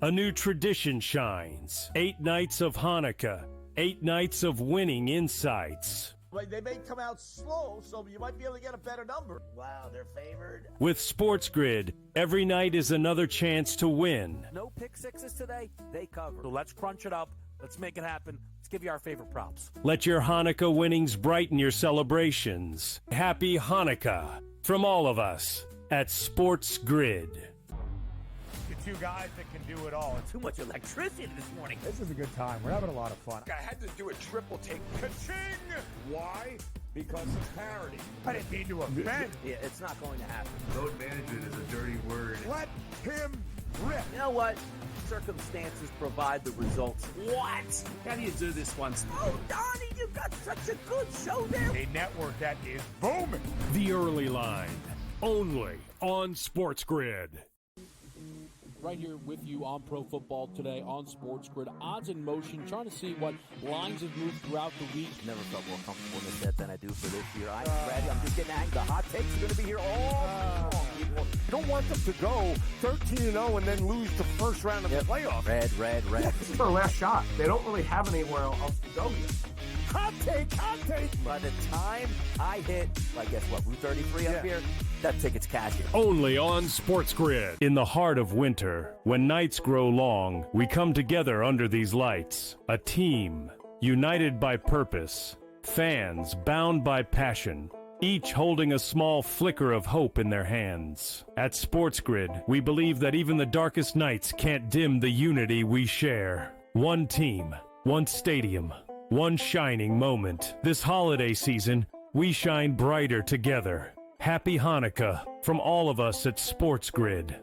A new tradition shines. 8 nights of Hanukkah. 8 nights of winning insights. Like they may come out slow, so you might be able to get a better number. Wow, they're favored. With SportsGrid, every night is another chance to win. No pick sixes today, they cover. So let's crunch it up. Let's make it happen. Let's give you our favorite props. Let your Hanukkah winnings brighten your celebrations. Happy Hanukkah from all of us at SportsGrid. Two guys that can do it all. Too much electricity this morning. This is a good time. We're having a lot of fun. I had to do a triple take. Ka-ching! Why? Because of parity. I didn't mean to offend. Yeah, it's not going to happen. Load management is a dirty word. Let him rip. You know what? Circumstances provide the results. What? How do you do this once? Oh, Donnie, you got such a good show there. A network that is booming. The Early Line, only on SportsGrid. Right here with you on Pro Football Today on SportsGrid. Odds in motion, trying to see what lines have moved throughout the week. Never felt more comfortable in this bet than I do for this year. I'm ready. I'm just getting angry. The hot takes are going to be here all long. You don't want them to go 13-0 and then lose the first round of the playoffs. Red. This is their last shot. They don't really have anywhere else to go yet. Hot take. By the time I hit, I guess what, Route 33 up here, that ticket's cashing. Only on SportsGrid. In the heart of winter, when nights grow long, we come together under these lights. A team, united by purpose. Fans, bound by passion. Each holding a small flicker of hope in their hands. At SportsGrid, we believe that even the darkest nights can't dim the unity we share. One team, one stadium, one shining moment. This holiday season, we shine brighter together. Happy Hanukkah from all of us at SportsGrid.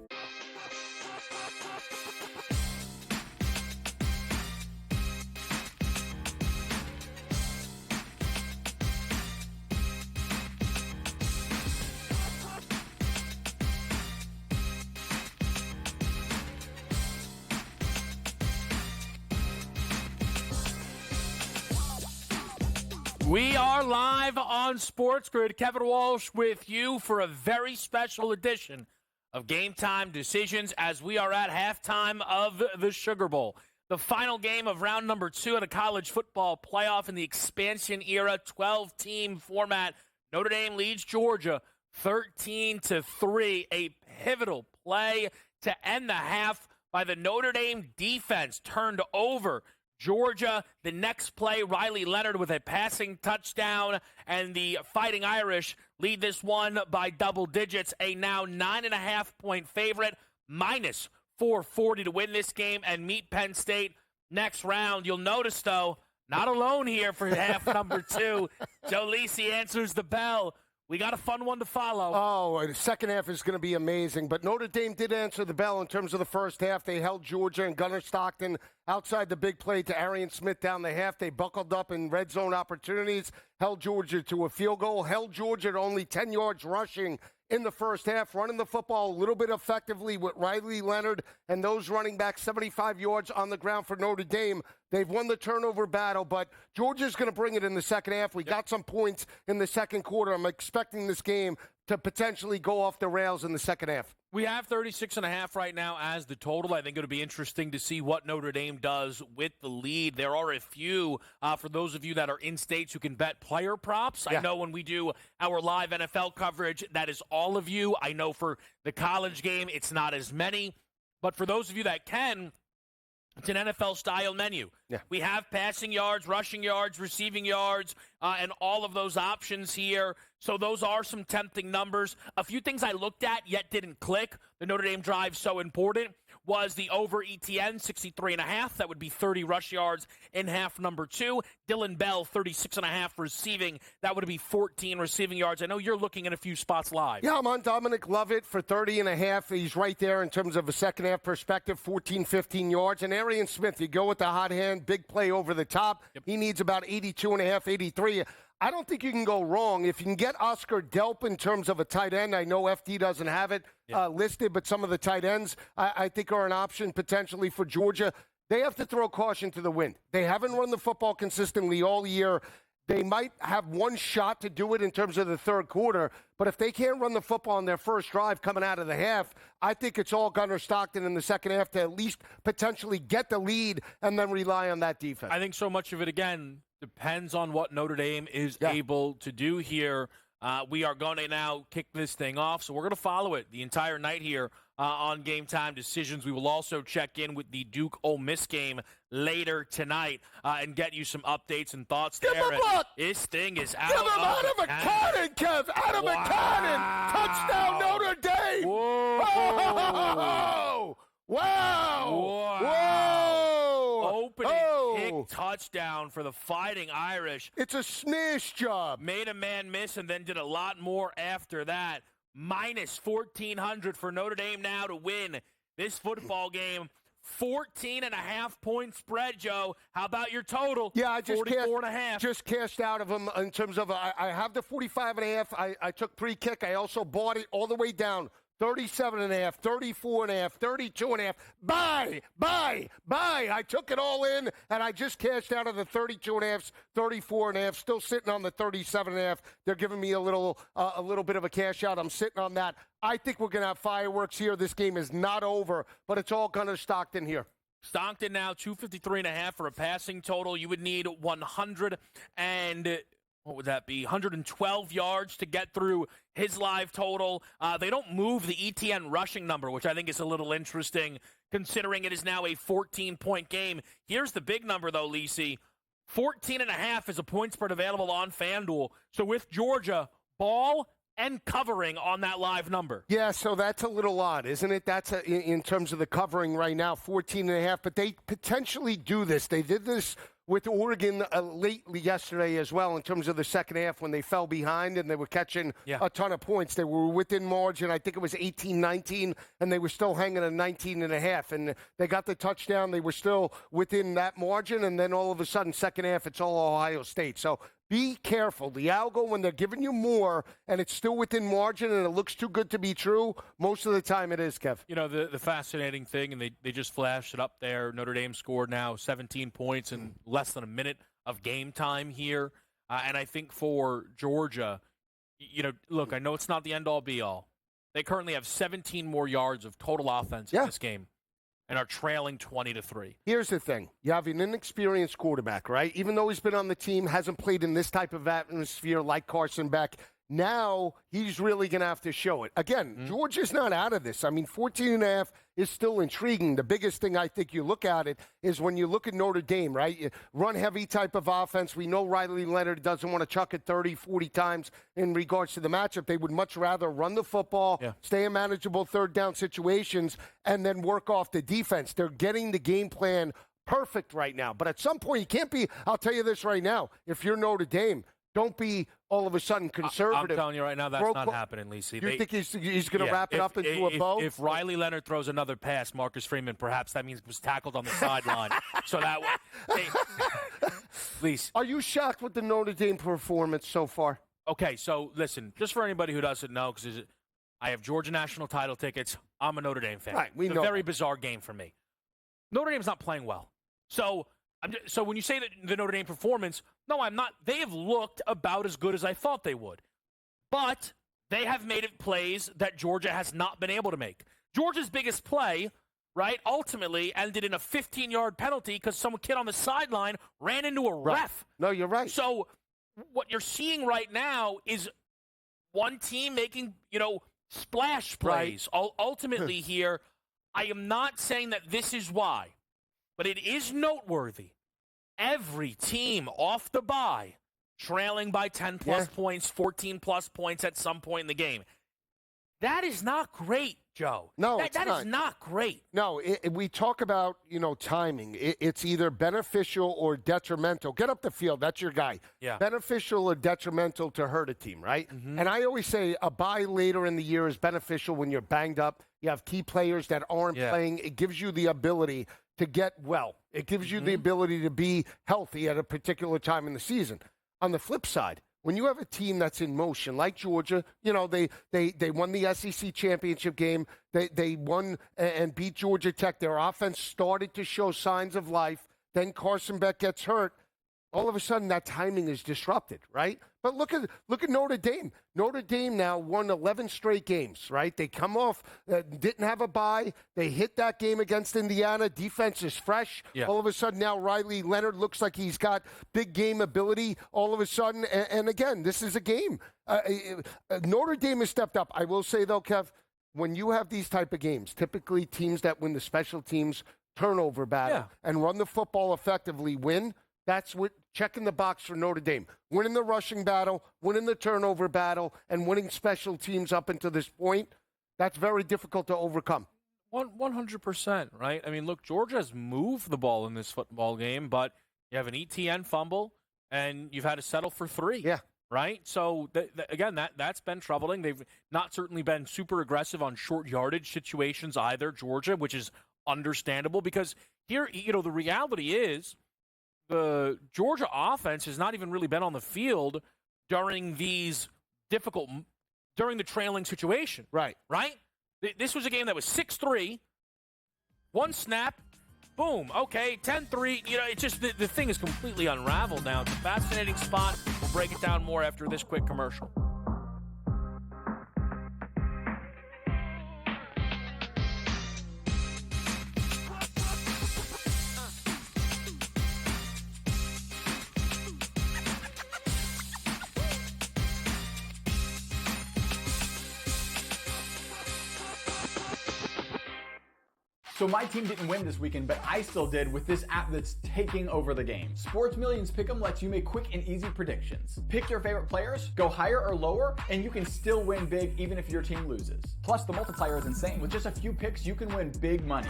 We are live on SportsGrid. Kevin Walsh with you for a very special edition of Game Time Decisions as we are at halftime of the Sugar Bowl. The final game of round number 2 of the college football playoff in the expansion era, 12-team format. Notre Dame leads Georgia 13-3. A pivotal play to end the half by the Notre Dame defense turned over Georgia. The next play, Riley Leonard with a passing touchdown, and the Fighting Irish lead this one by double digits. A now 9.5-point favorite, minus 440 to win this game and meet Penn State next round. You'll notice, though, not alone here for half number 2. Joe Lisi answers the bell. We got a fun one to follow. Oh, the second half is going to be amazing. But Notre Dame did answer the bell in terms of the first half. They held Georgia and Gunnar Stockton outside the big play to Arian Smith down the half. They buckled up in red zone opportunities, held Georgia to a field goal, held Georgia to only 10 yards rushing in the first half, running the football a little bit effectively with Riley Leonard and those running back 75 yards on the ground for Notre Dame. They've won the turnover battle, but Georgia's going to bring it in the second half. We got some points in the second quarter. I'm expecting this game to potentially go off the rails in the second half. We have 36.5 right now as the total. I think it'll be interesting to see what Notre Dame does with the lead. There are a few, for those of you that are in states who can bet player props. Yeah. I know when we do our live NFL coverage, that is all of you. I know for the college game, it's not as many. But for those of you that can, it's an NFL-style menu. Yeah. We have passing yards, rushing yards, receiving yards, and all of those options here. So those are some tempting numbers. A few things I looked at yet didn't click. The Notre Dame drive so important was the over ETN, 63.5. That would be 30 rush yards in half number 2. Dylan Bell, 36.5 receiving. That would be 14 receiving yards. I know you're looking at a few spots live. Yeah, I'm on Dominic Lovett for 30.5. He's right there in terms of a second half perspective, 14, 15 yards. And Arian Smith, you go with the hot hand, big play over the top. Yep. He needs about 82.5, 83. I don't think you can go wrong. If you can get Oscar Delp in terms of a tight end, I know FD doesn't have it listed, but some of the tight ends I think are an option potentially for Georgia. They have to throw caution to the wind. They haven't run the football consistently all year. They might have one shot to do it in terms of the third quarter, but if they can't run the football on their first drive coming out of the half, I think it's all Gunnar Stockton in the second half to at least potentially get the lead and then rely on that defense. I think so much of it, again, depends on what Notre Dame is able to do here. We are going to now kick this thing off, so we're going to follow it the entire night here on Game Time Decisions. We will also check in with the Duke-Ole Miss game later tonight and get you some updates and thoughts there. Give him look! This thing is out Give him of out of a cannon, Kev! Out of a cannon! Touchdown, Notre Dame! Whoa! Oh! Wow! Whoa! Opening kick touchdown for the Fighting Irish. It's a smash job. Made a man miss and then did a lot more after that. Minus 1,400 for Notre Dame now to win this football game. 14.5-point spread, Joe. How about your total? Yeah, I just 44.5. just cashed out of them in terms of I have the 45.5. I took pre-kick. I also bought it all the way down. 37.5, 34.5, 32.5. Buy. I took it all in, and I just cashed out of the 32.5, 34.5. Still sitting on the 37.5. They're giving me a little bit of a cash out. I'm sitting on that. I think we're going to have fireworks here. This game is not over, but it's all Gunnar Stockton here. Stockton now 253.5 for a passing total. You would need 112 yards to get through his live total. They don't move the ETN rushing number, which I think is a little interesting, considering it is now a 14-point game. Here's the big number, though, Lisi. 14.5 is a point spread available on FanDuel. So with Georgia, ball and covering on that live number. Yeah, so that's a little odd, isn't it? That's in terms of the covering right now, 14.5. But they potentially do this. They did this with Oregon lately yesterday as well in terms of the second half when they fell behind and they were catching a ton of points. They were within margin. I think it was 18-19, and they were still hanging at 19.5. And they got the touchdown. They were still within that margin, and then all of a sudden, second half, it's all Ohio State. So be careful. The algo, when they're giving you more and it's still within margin and it looks too good to be true, most of the time it is, Kev. You know, the fascinating thing, and they just flashed it up there, Notre Dame scored now 17 points in less than a minute of game time here. And I think for Georgia, you know, look, I know it's not the end-all, be-all. They currently have 17 more yards of total offense in this game and are trailing 20-3. Here's the thing. You have an inexperienced quarterback, right? Even though he's been on the team, hasn't played in this type of atmosphere like Carson Beck. Now he's really going to have to show it. Again, Georgia's not out of this. I mean, 14.5 is still intriguing. The biggest thing I think you look at it is when you look at Notre Dame, right? Run-heavy type of offense. We know Riley Leonard doesn't want to chuck it 30, 40 times in regards to the matchup. They would much rather run the football, stay in manageable third-down situations, and then work off the defense. They're getting the game plan perfect right now. But at some point, you can't be, I'll tell you this right now, if you're Notre Dame, don't be all of a sudden conservative. I'm telling you right now, that's not happening, Lisi. You think he's going to wrap it up into a bow? If Riley Leonard throws another pass, Marcus Freeman, perhaps that means was tackled on the sideline. So that way, Lisi. Are you shocked with the Notre Dame performance so far? Okay, so listen, just for anybody who doesn't know, because I have Georgia national title tickets. I'm a Notre Dame fan. Right, it's a very bizarre game for me. Notre Dame's not playing well. So when you say that the Notre Dame performance, no, I'm not. They have looked about as good as I thought they would. But they have made it plays that Georgia has not been able to make. Georgia's biggest play, right, ultimately ended in a 15-yard penalty because some kid on the sideline ran into a ref. No, you're right. So what you're seeing right now is one team making, splash plays. Ultimately here, I am not saying that this is why, but it is noteworthy. Every team off the bye trailing by 10-plus points, 14-plus points at some point in the game. That is not great, Joe. No, that is not great. No, we talk about, timing. It's either beneficial or detrimental. Get up the field. That's your guy. Yeah. Beneficial or detrimental to hurt a team, right? Mm-hmm. And I always say a bye later in the year is beneficial when you're banged up. You have key players that aren't playing. It gives you the ability to get well. It gives you the ability to be healthy at a particular time in the season. On the flip side, when you have a team that's in motion, like Georgia, they won the SEC championship game. They won and beat Georgia Tech. Their offense started to show signs of life. Then Carson Beck gets hurt. all of a sudden that timing is disrupted, right? But look at Notre Dame. Notre Dame now won 11 straight games, right? They come off, didn't have a bye. They hit that game against Indiana. Defense is fresh. Yeah. All of a sudden now Riley Leonard looks like he's got big game ability all of a sudden. And again, this is a game. Notre Dame has stepped up. I will say, though, Kev, when you have these type of games, typically teams that win the special teams turnover battle and run the football effectively win. That's what checking the box for Notre Dame. Winning the rushing battle, winning the turnover battle, and winning special teams up until this point, that's very difficult to overcome. 100%, right? I mean, look, Georgia has moved the ball in this football game, but you have an ETN fumble, and you've had to settle for 3. Yeah. Right? So, again, that's been troubling. They've not certainly been super aggressive on short yardage situations either, Georgia, which is understandable because here, the reality is the Georgia offense has not even really been on the field during the trailing situation. Right. Right? This was a game that was 6-3, one snap, boom, okay, 10-3. It's just the thing is completely unraveled now. It's a fascinating spot. We'll break it down more after this quick commercial. So my team didn't win this weekend, but I still did with this app that's taking over the game. Sports Millions Pick'em lets you make quick and easy predictions. Pick your favorite players, go higher or lower, and you can still win big even if your team loses. Plus, the multiplier is insane. With just a few picks, you can win big money.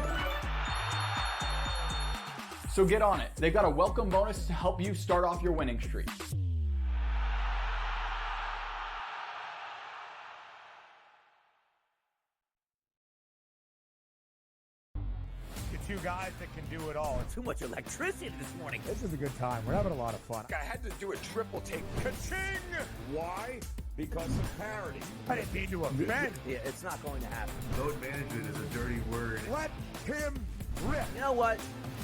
So get on it. They've got a welcome bonus to help you start off your winning streak. Two guys that can do it all. Too much electricity this morning. This is a good time. We're having a lot of fun. I had to do a triple take. Ka-ching! Why? Because of parity. I didn't mean to offend. Yeah, it's not going to happen. Load management is a dirty word. Let him rip. You know what?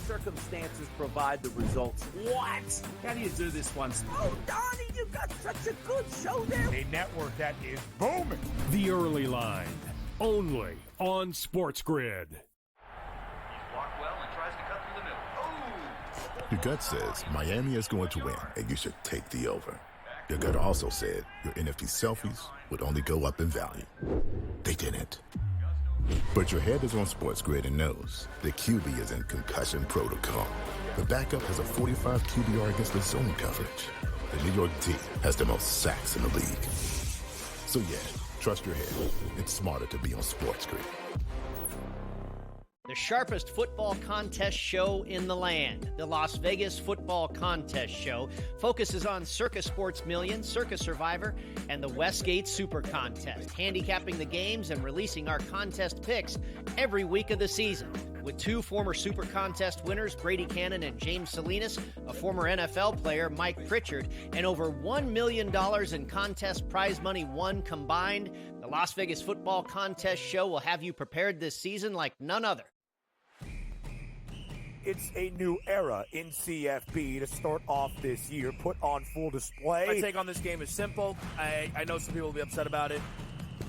Circumstances provide the results. What? How do you do this once? Oh, Donnie, you got such a good show there. A network that is booming. The Early Line, only on SportsGrid. Your gut says Miami is going to win, and you should take the over. Your gut also said your NFT selfies would only go up in value. They didn't. But your head is on SportsGrid and knows the QB is in concussion protocol. The backup has a 45 QBR against the zone coverage. The New York D has the most sacks in the league. So yeah, trust your head. It's smarter to be on SportsGrid. The sharpest football contest show in the land, the Las Vegas Football Contest Show, focuses on Circus Sports Million, Circus Survivor, and the Westgate Super Contest, handicapping the games and releasing our contest picks every week of the season. With 2 former Super Contest winners, Brady Cannon and James Salinas, a former NFL player, Mike Pritchard, and over $1 million in contest prize money won combined, the Las Vegas Football Contest Show will have you prepared this season like none other. It's a new era in CFB to start off this year, put on full display. My take on this game is simple. I know some people will be upset about it.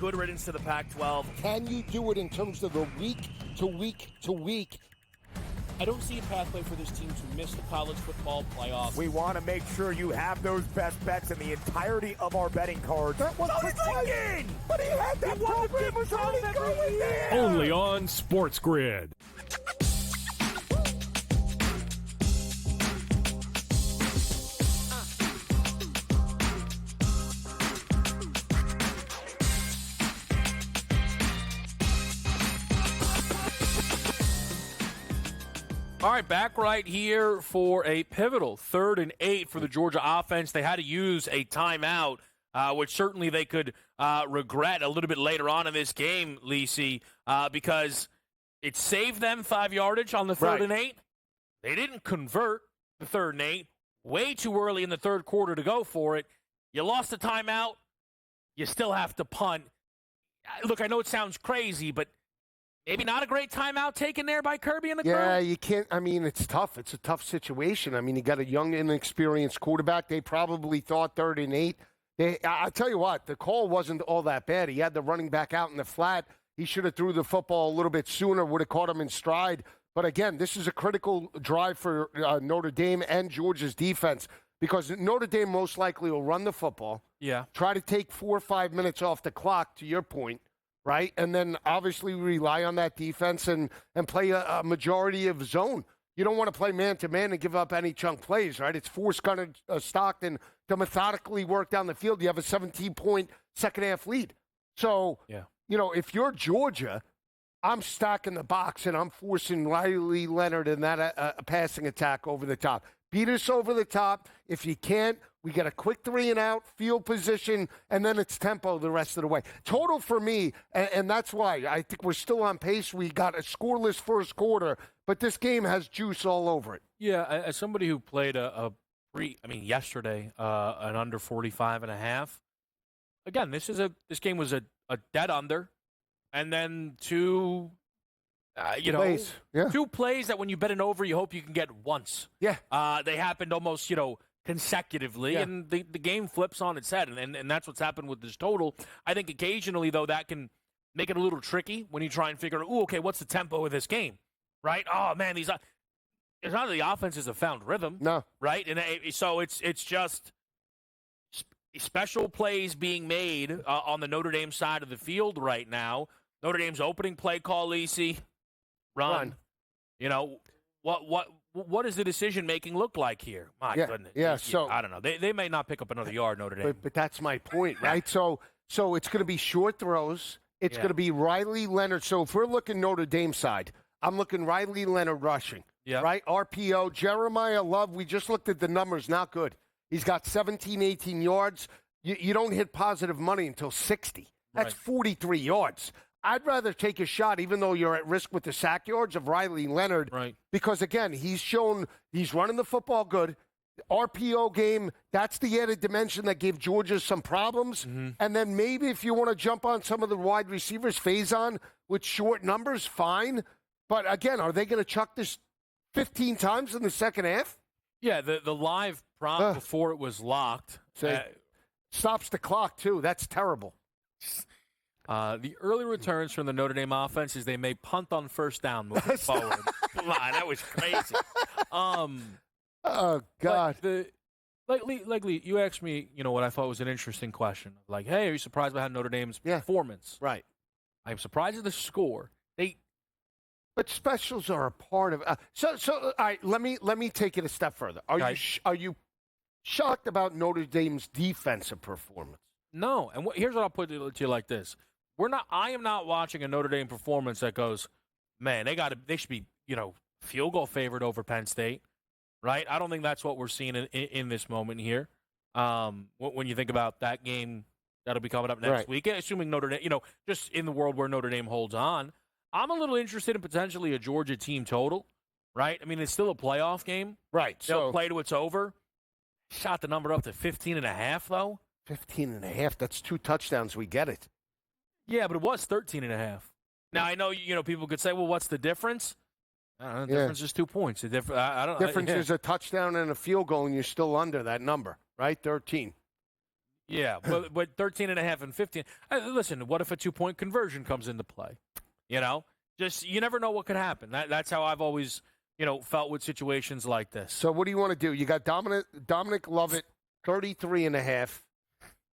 Good riddance to the Pac-12. Can you do it in terms of the week to week to week? I don't see a pathway for this team to miss the college football playoffs. We want to make sure you have those best bets in the entirety of our betting cards. That was thinking! But he had that program was already going there! Only on SportsGrid. All right, back right here for a pivotal 3rd and 8 for the Georgia offense. They had to use a timeout, which certainly they could regret a little bit later on in this game, Lisi, because it saved them 5 yardage on the 3rd and 8. They didn't convert the 3rd and 8. Way too early in the 3rd quarter to go for it. You lost the timeout. You still have to punt. Look, I know it sounds crazy, but Maybe not a great timeout taken there by Kirby and the crew. Yeah, you can't. I mean, it's tough. It's a tough situation. I mean, you got a young, inexperienced quarterback. They probably thought 3rd and 8. I'll tell you what, the call wasn't all that bad. He had the running back out in the flat. He should have threw the football a little bit sooner, would have caught him in stride. But again, this is a critical drive for Notre Dame and Georgia's defense because Notre Dame most likely will run the football. Yeah. Try to take 4 or 5 minutes off the clock, to your point. Right? And then obviously rely on that defense and play a majority of zone. You don't want to play man-to-man and give up any chunk plays, right? It's force Gunner Stockton to methodically work down the field. You have a 17-point second-half lead. So, if you're Georgia, I'm stacking the box and I'm forcing Riley Leonard and that passing attack over the top. Beat us over the top. If you can't, we get a quick 3 and out, field position, and then it's tempo the rest of the way. Total for me, and that's why I think we're still on pace. We got a scoreless first quarter, but this game has juice all over it. Yeah, as somebody who played yesterday, an under 45.5. Again, this game was a dead under, and then two plays that when you bet an over, you hope you can get once. Yeah. They happened almost, consecutively, and the game flips on its head, and that's what's happened with this total. I think occasionally, though, that can make it a little tricky when you try and figure out, okay, what's the tempo of this game, right? Oh, man, it's not that the offenses have found rhythm. No. Right? And so it's just special plays being made on the Notre Dame side of the field right now. Notre Dame's opening play call, Lisi, run. What does the decision-making look like here? My goodness. Yeah, so I don't know. They may not pick up another yard, Notre Dame. But that's my point, right? So it's going to be short throws. It's going to be Riley Leonard. So if we're looking Notre Dame side, I'm looking Riley Leonard rushing, right? RPO. Jeremiah Love, we just looked at the numbers, not good. He's got 17, 18 yards. You don't hit positive money until 60. That's 43 yards. I'd rather take a shot, even though you're at risk with the sack yards, of Riley Leonard. Right. Because, again, he's shown he's running the football good. RPO game, that's the added dimension that gave Georgia some problems. Mm-hmm. And then maybe if you want to jump on some of the wide receivers, phase on with short numbers, fine. But, again, are they going to chuck this 15 times in the second half? Yeah, the live prompt before it was locked. Stops the clock, too. That's terrible. The early returns from the Notre Dame offense is they may punt on first down moving forward. Come on, that was crazy. Oh, God. Lately, you asked me, what I thought was an interesting question. Like, hey, are you surprised by Notre Dame's performance? Right. I'm surprised at the score. But specials are a part of. So all right. Let me take it a step further. Are you shocked about Notre Dame's defensive performance? No. And here's what I'll put it to you like this: I am not watching a Notre Dame performance that goes, man, they should be field goal favored over Penn State, right? I don't think that's what we're seeing in this moment here. When you think about that game that'll be coming up next week, assuming Notre Dame, just in the world where Notre Dame holds on. I'm a little interested in potentially a Georgia team total, right? I mean, it's still a playoff game. Right. They'll play till it's over. Shot the number up to 15.5, though. 15.5. That's 2 touchdowns. We get it. Yeah, but it was 13.5. Now, I know, people could say, well, what's the difference? I don't know. The difference is 2 points. The difference is a touchdown and a field goal, and you're still under that number, right? 13. Yeah, but 13.5 and 15. Listen, what if a 2-point conversion comes into play? You never know what could happen. That's how I've always, felt with situations like this. So what do you want to do? You got Dominic Lovett, 33.5.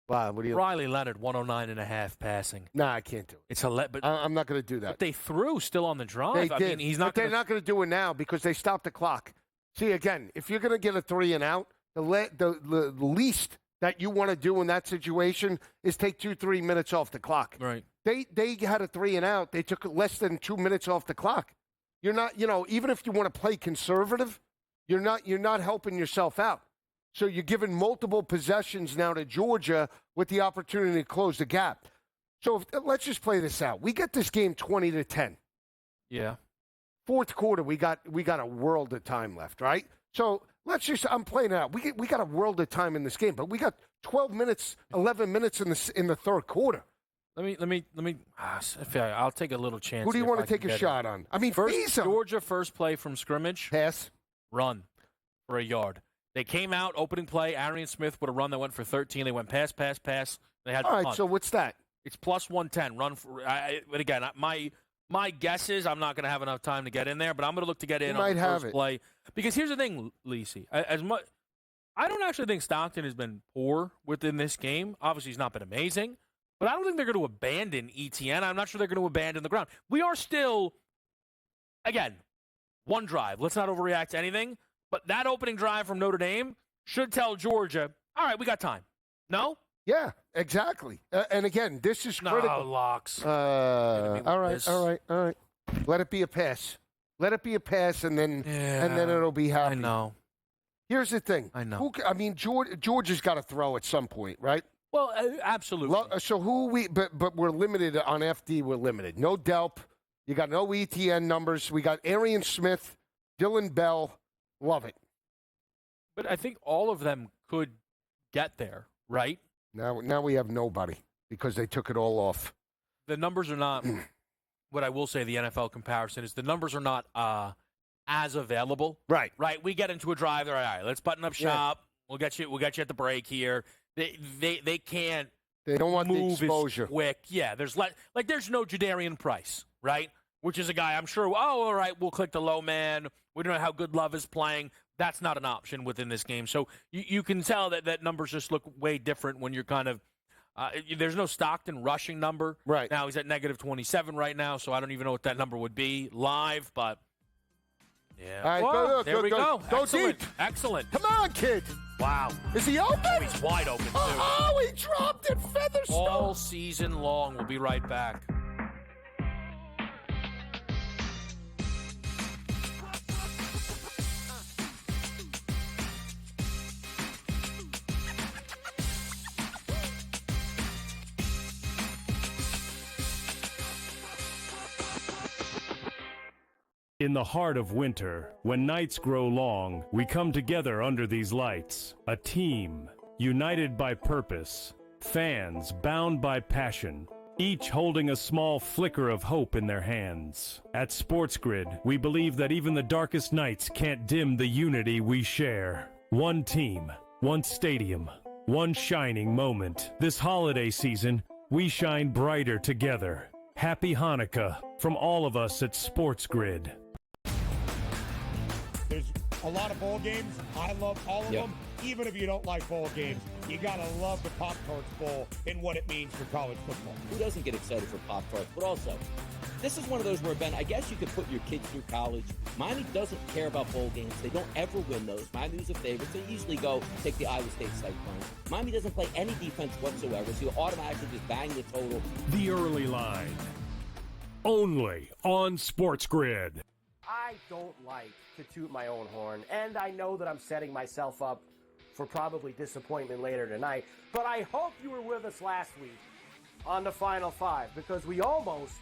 Wow, what do you? Riley Leonard, 109.5 passing. Nah, I can't do it. It's but I'm not going to do that. But they threw still on the drive. They did. He's not. But they're not going to do it now because they stopped the clock. See, again, if you're going to get a 3 and out, the least that you want to do in that situation is take 2-3 minutes off the clock. Right. They had a 3 and out. They took less than 2 minutes off the clock. You're not, even if you want to play conservative, you're not helping yourself out. So you're giving multiple possessions now to Georgia with the opportunity to close the gap. So let's just play this out. We get this game 20-10. Yeah. Fourth quarter, we got a world of time left, right? So I'm playing it out. We got a world of time in this game, but we got 12 minutes, 11 minutes in the third quarter. Let me. I'll take a little chance. Who do you want to take a shot on? I mean, Georgia first play from scrimmage. Pass. Run for a yard. They came out, opening play. Arian Smith with a run that went for 13. They went pass. They had all right, punt. so what's that? It's plus 110. Run for. But again, my guess is I'm not going to have enough time to get in there, but I'm going to look to get in on the first play. Because here's the thing, Lisi. I don't actually think Stockton has been poor within this game. Obviously, he's not been amazing. But I don't think they're going to abandon ETN. I'm not sure they're going to abandon the ground. We are still, again, one drive. Let's not overreact to anything. But that opening drive from Notre Dame should tell Georgia, all right, we got time. No? Yeah, exactly. And again, this is critical. No, Locks. All right. Let it be a pass. Let it be a pass, and then it'll be happy. I know. Here's the thing. I know. Georgia's got to throw at some point, right? Well, absolutely. So but we're limited on FD. We're limited. No Delp. You got no ETN numbers. We got Arian Smith, Dylan Bell. Love it. But I think all of them could get there, right? Now we have nobody because they took it all off. The numbers are not. What I will say, the NFL comparison is the numbers are not as available. Right. We get into a drive. All right, let's button up shop. Yeah. We'll get you at the break here. They can't. They don't want move the exposure. As quick. Yeah, there's no Jadarian Price, right? Which is a guy I'm sure. Oh, all right, we'll click the low man. We don't know how good Love is playing. That's not an option within this game. So you can tell that numbers just look way different when you're kind of. There's no Stockton rushing number. Right now he's at negative 27 right now, so I don't even know what that number would be live, but. Yeah. All right, there we go. Go Excellent. deep. Excellent. Come on, kid. Wow. Is he open? Oh, he's wide open, too. Oh, he dropped it. Featherstone. All season long. We'll be right back. In the heart of winter, when nights grow long, we come together under these lights. A team, united by purpose. Fans bound by passion. Each holding a small flicker of hope in their hands. At SportsGrid, we believe that even the darkest nights can't dim the unity we share. One team, one stadium, one shining moment. This holiday season, we shine brighter together. Happy Hanukkah from all of us at SportsGrid. There's a lot of bowl games. I love all of them. Even if you don't like bowl games, you gotta love the Pop-Tarts Bowl and what it means for college football. Who doesn't get excited for Pop-Tarts? But also, this is one of those where, Ben, I guess you could put your kids through college. Miami doesn't care about bowl games. They don't ever win those. Miami's a favorite. They usually go take the Iowa State Cyclones. Miami doesn't play any defense whatsoever, so you automatically just bang the total. The early line. Only on SportsGrid. I don't like to toot my own horn, and I know that I'm setting myself up for probably disappointment later tonight, but I hope you were with us last week on the Final Five, because we almost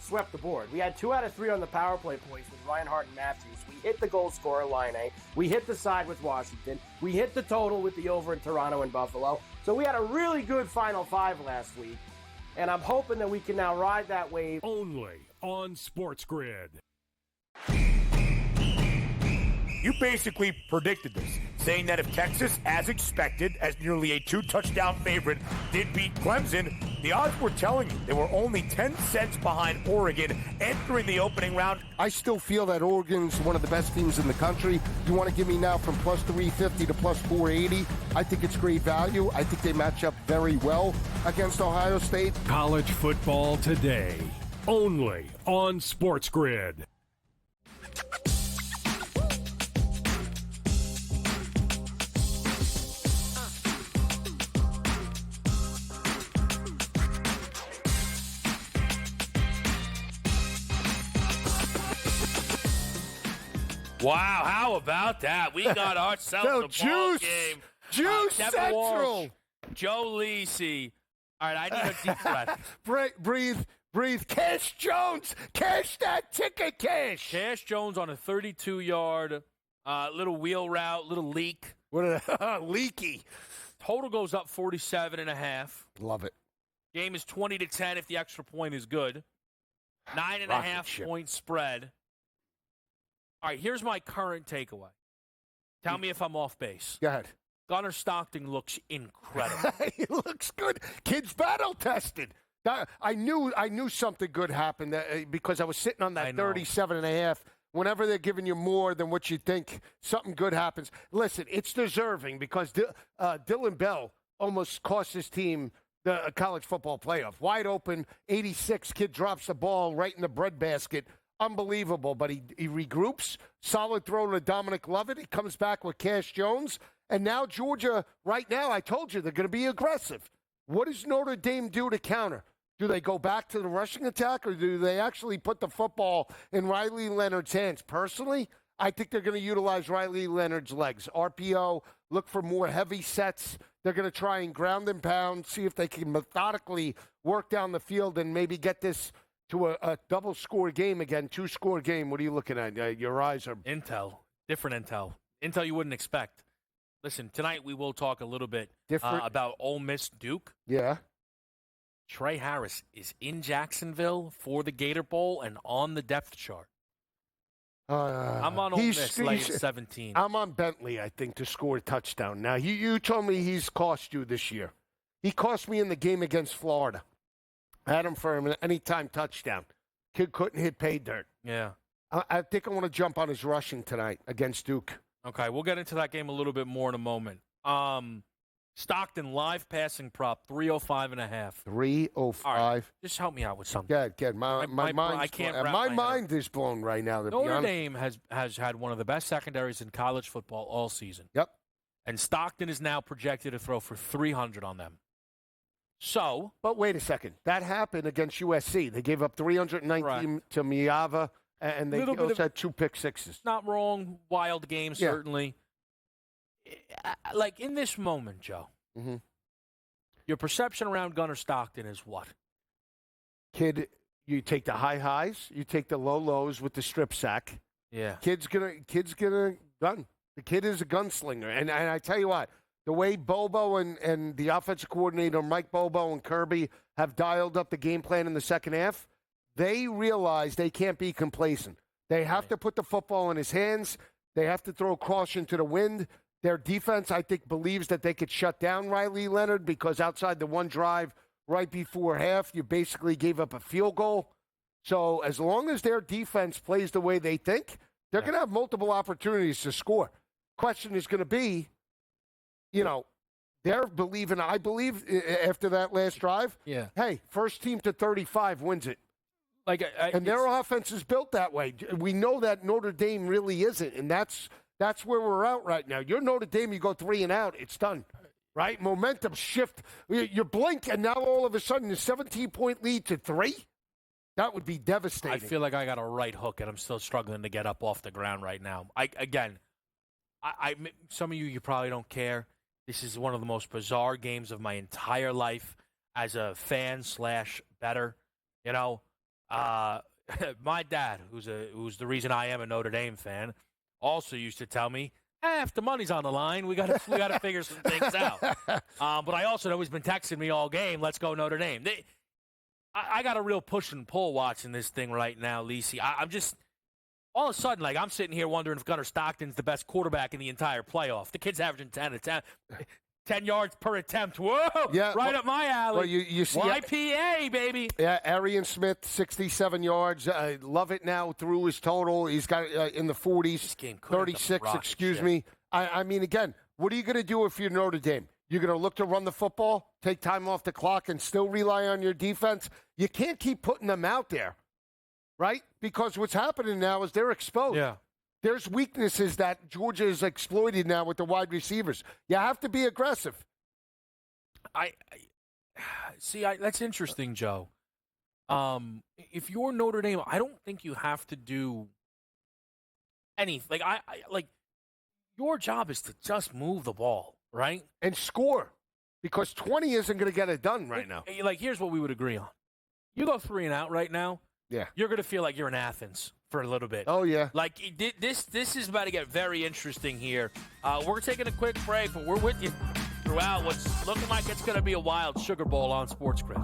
swept the board. We had 2 out of 3 on the power play points with Reinhardt and Matthews. We hit the goal scorer line A. We hit the side with Washington. We hit the total with the over in Toronto and Buffalo. So we had a really good Final Five last week, and I'm hoping that we can now ride that wave. Only on SportsGrid. You basically predicted this, saying that if Texas, as expected, as nearly a 2-touchdown favorite, did beat Clemson, the odds were telling you they were only 10 cents behind Oregon entering the opening round. I still feel that Oregon's one of the best teams in the country. You want to give me now from plus 350 to plus 480? I think it's great value. I think they match up very well against Ohio State. College football today, only on SportsGrid. Wow, how about that? We got ourselves a ball game. Juice Central. Walsh, Joe Lisi. All right, I need a deep breath. Breathe. Cash Jones. Cash that ticket, Cash. Cash Jones on a 32-yard little wheel route, little leak. What a leaky. Total goes up 47.5. Love it. Game is 20-10 if the extra point is good. 9.5 point spread. All right, here's my current takeaway. Tell me if I'm off base. Go ahead. Gunnar Stockton looks incredible. He looks good. Kid's battle tested. I knew something good happened because I was sitting on that 37.5. Whenever they're giving you more than what you think, something good happens. Listen, it's deserving because Dylan Bell almost cost his team the college football playoff. Wide open, 86, kid drops the ball right in the breadbasket. Unbelievable, but he regroups. Solid throw to Dominic Lovett. He comes back with Cash Jones. And now Georgia, right now, I told you, they're going to be aggressive. What does Notre Dame do to counter? Do they go back to the rushing attack, or do they actually put the football in Riley Leonard's hands? Personally, I think they're going to utilize Riley Leonard's legs. RPO, look for more heavy sets. They're going to try and ground and pound, see if they can methodically work down the field and maybe get this to a double-score game again, two-score game. What are you looking at? Your eyes are... Intel. Different intel. Intel you wouldn't expect. Listen, tonight we will talk a little bit about Ole Miss Duke. Yeah. Trey Harris is in Jacksonville for the Gator Bowl and on the depth chart. I'm on Ole Miss late 17. I'm on Bentley, I think, to score a touchdown. Now, you told me he's cost you this year. He cost me in the game against Florida. I had him for an anytime touchdown. Kid couldn't hit pay dirt. Yeah. I think I want to jump on his rushing tonight against Duke. Okay, we'll get into that game a little bit more in a moment. Stockton live passing prop 305.5. 305. Right, just help me out with something. Good. My mind is blown right now. Notre Dame has had one of the best secondaries in college football all season. Yep. And Stockton is now projected to throw for 300 on them. So, but wait a second. That happened against USC. They gave up 319 to Miava, and they also had 2 pick sixes. Not wrong. Wild game, certainly. Like, in this moment, Joe, your perception around Gunnar Stockton is what? Kid, you take the high highs, you take the low lows with the strip sack. Yeah. Kid's gonna gun. The kid is a gunslinger. And I tell you what, the way Bobo and the offensive coordinator, Mike Bobo and Kirby, have dialed up the game plan in the second half, they realize they can't be complacent. They have to put the football in his hands. They have to throw caution to the wind. Their defense, I think, believes that they could shut down Riley Leonard because outside the one drive right before half, you basically gave up a field goal. So as long as their defense plays the way they think, they're going to have multiple opportunities to score. Question is going to be, they're believing, I believe, after that last drive, hey, first team to 35 wins it. And their offense is built that way. We know that Notre Dame really isn't, and that's where we're at right now. You're Notre Dame, you go 3 and out, it's done, right? Momentum shift. You blink, and now all of a sudden, a 17-point lead to 3? That would be devastating. I feel like I got a right hook, and I'm still struggling to get up off the ground right now. Some of you probably don't care. This is one of the most bizarre games of my entire life as a fan/better. My dad, who's the reason I am a Notre Dame fan, also used to tell me, if the money's on the line, we got to figure some things out. But I also know he's been texting me all game, let's go Notre Dame. I got a real push and pull watching this thing right now, Lisi. I'm just, all of a sudden, I'm sitting here wondering if Gunnar Stockton's the best quarterback in the entire playoff. The kid's averaging 10 yards per attempt. Whoa! Yeah, right up my alley. Well, you see YPA, baby. Yeah, Arian Smith, 67 yards. Love it now through his total. He's got in the 40s, 36, excuse me. I mean, again, what are you going to do if you're Notre Dame? You're going to look to run the football, take time off the clock, and still rely on your defense? You can't keep putting them out there, right? Because what's happening now is they're exposed. Yeah. There's weaknesses that Georgia is exploited now with the wide receivers. You have to be aggressive. That's interesting, Joe. If you're Notre Dame, I don't think you have to do anything. Your job is to just move the ball, right? And score. Because 20 isn't going to get it done right now. Here's what we would agree on. You go 3 and out right now, yeah, you're going to feel like you're in Athens for a little bit. Oh, yeah. This is about to get very interesting here. We're taking a quick break, but we're with you throughout what's looking like it's going to be a wild Sugar Bowl on SportsGrid.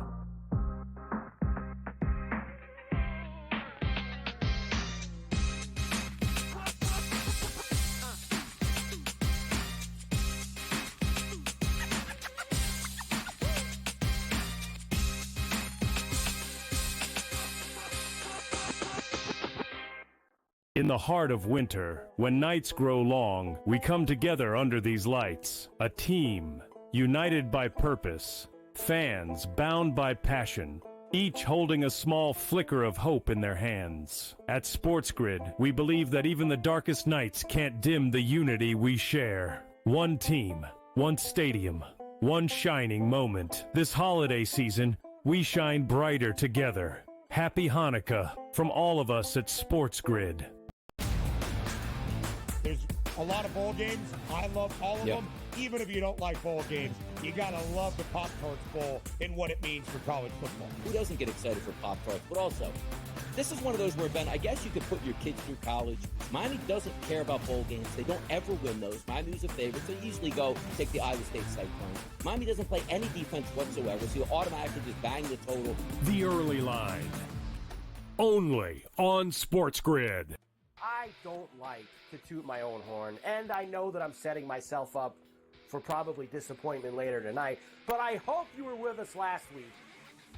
In the heart of winter, when nights grow long, we come together under these lights. A team, united by purpose. Fans bound by passion. Each holding a small flicker of hope in their hands. At SportsGrid, we believe that even the darkest nights can't dim the unity we share. One team, one stadium, one shining moment. This holiday season, we shine brighter together. Happy Hanukkah from all of us at SportsGrid. There's a lot of bowl games. I love all of them. Even if you don't like bowl games, you got to love the Pop-Tarts Bowl and what it means for college football. Who doesn't get excited for Pop-Tarts? But also, this is one of those where, Ben, I guess you could put your kids through college. Miami doesn't care about bowl games. They don't ever win those. Miami's a favorite. They usually go take the Iowa State Cyclones. Miami doesn't play any defense whatsoever, so you automatically just bang the total. The early line. Only on SportsGrid. I don't like to toot my own horn, and I know that I'm setting myself up for probably disappointment later tonight, but I hope you were with us last week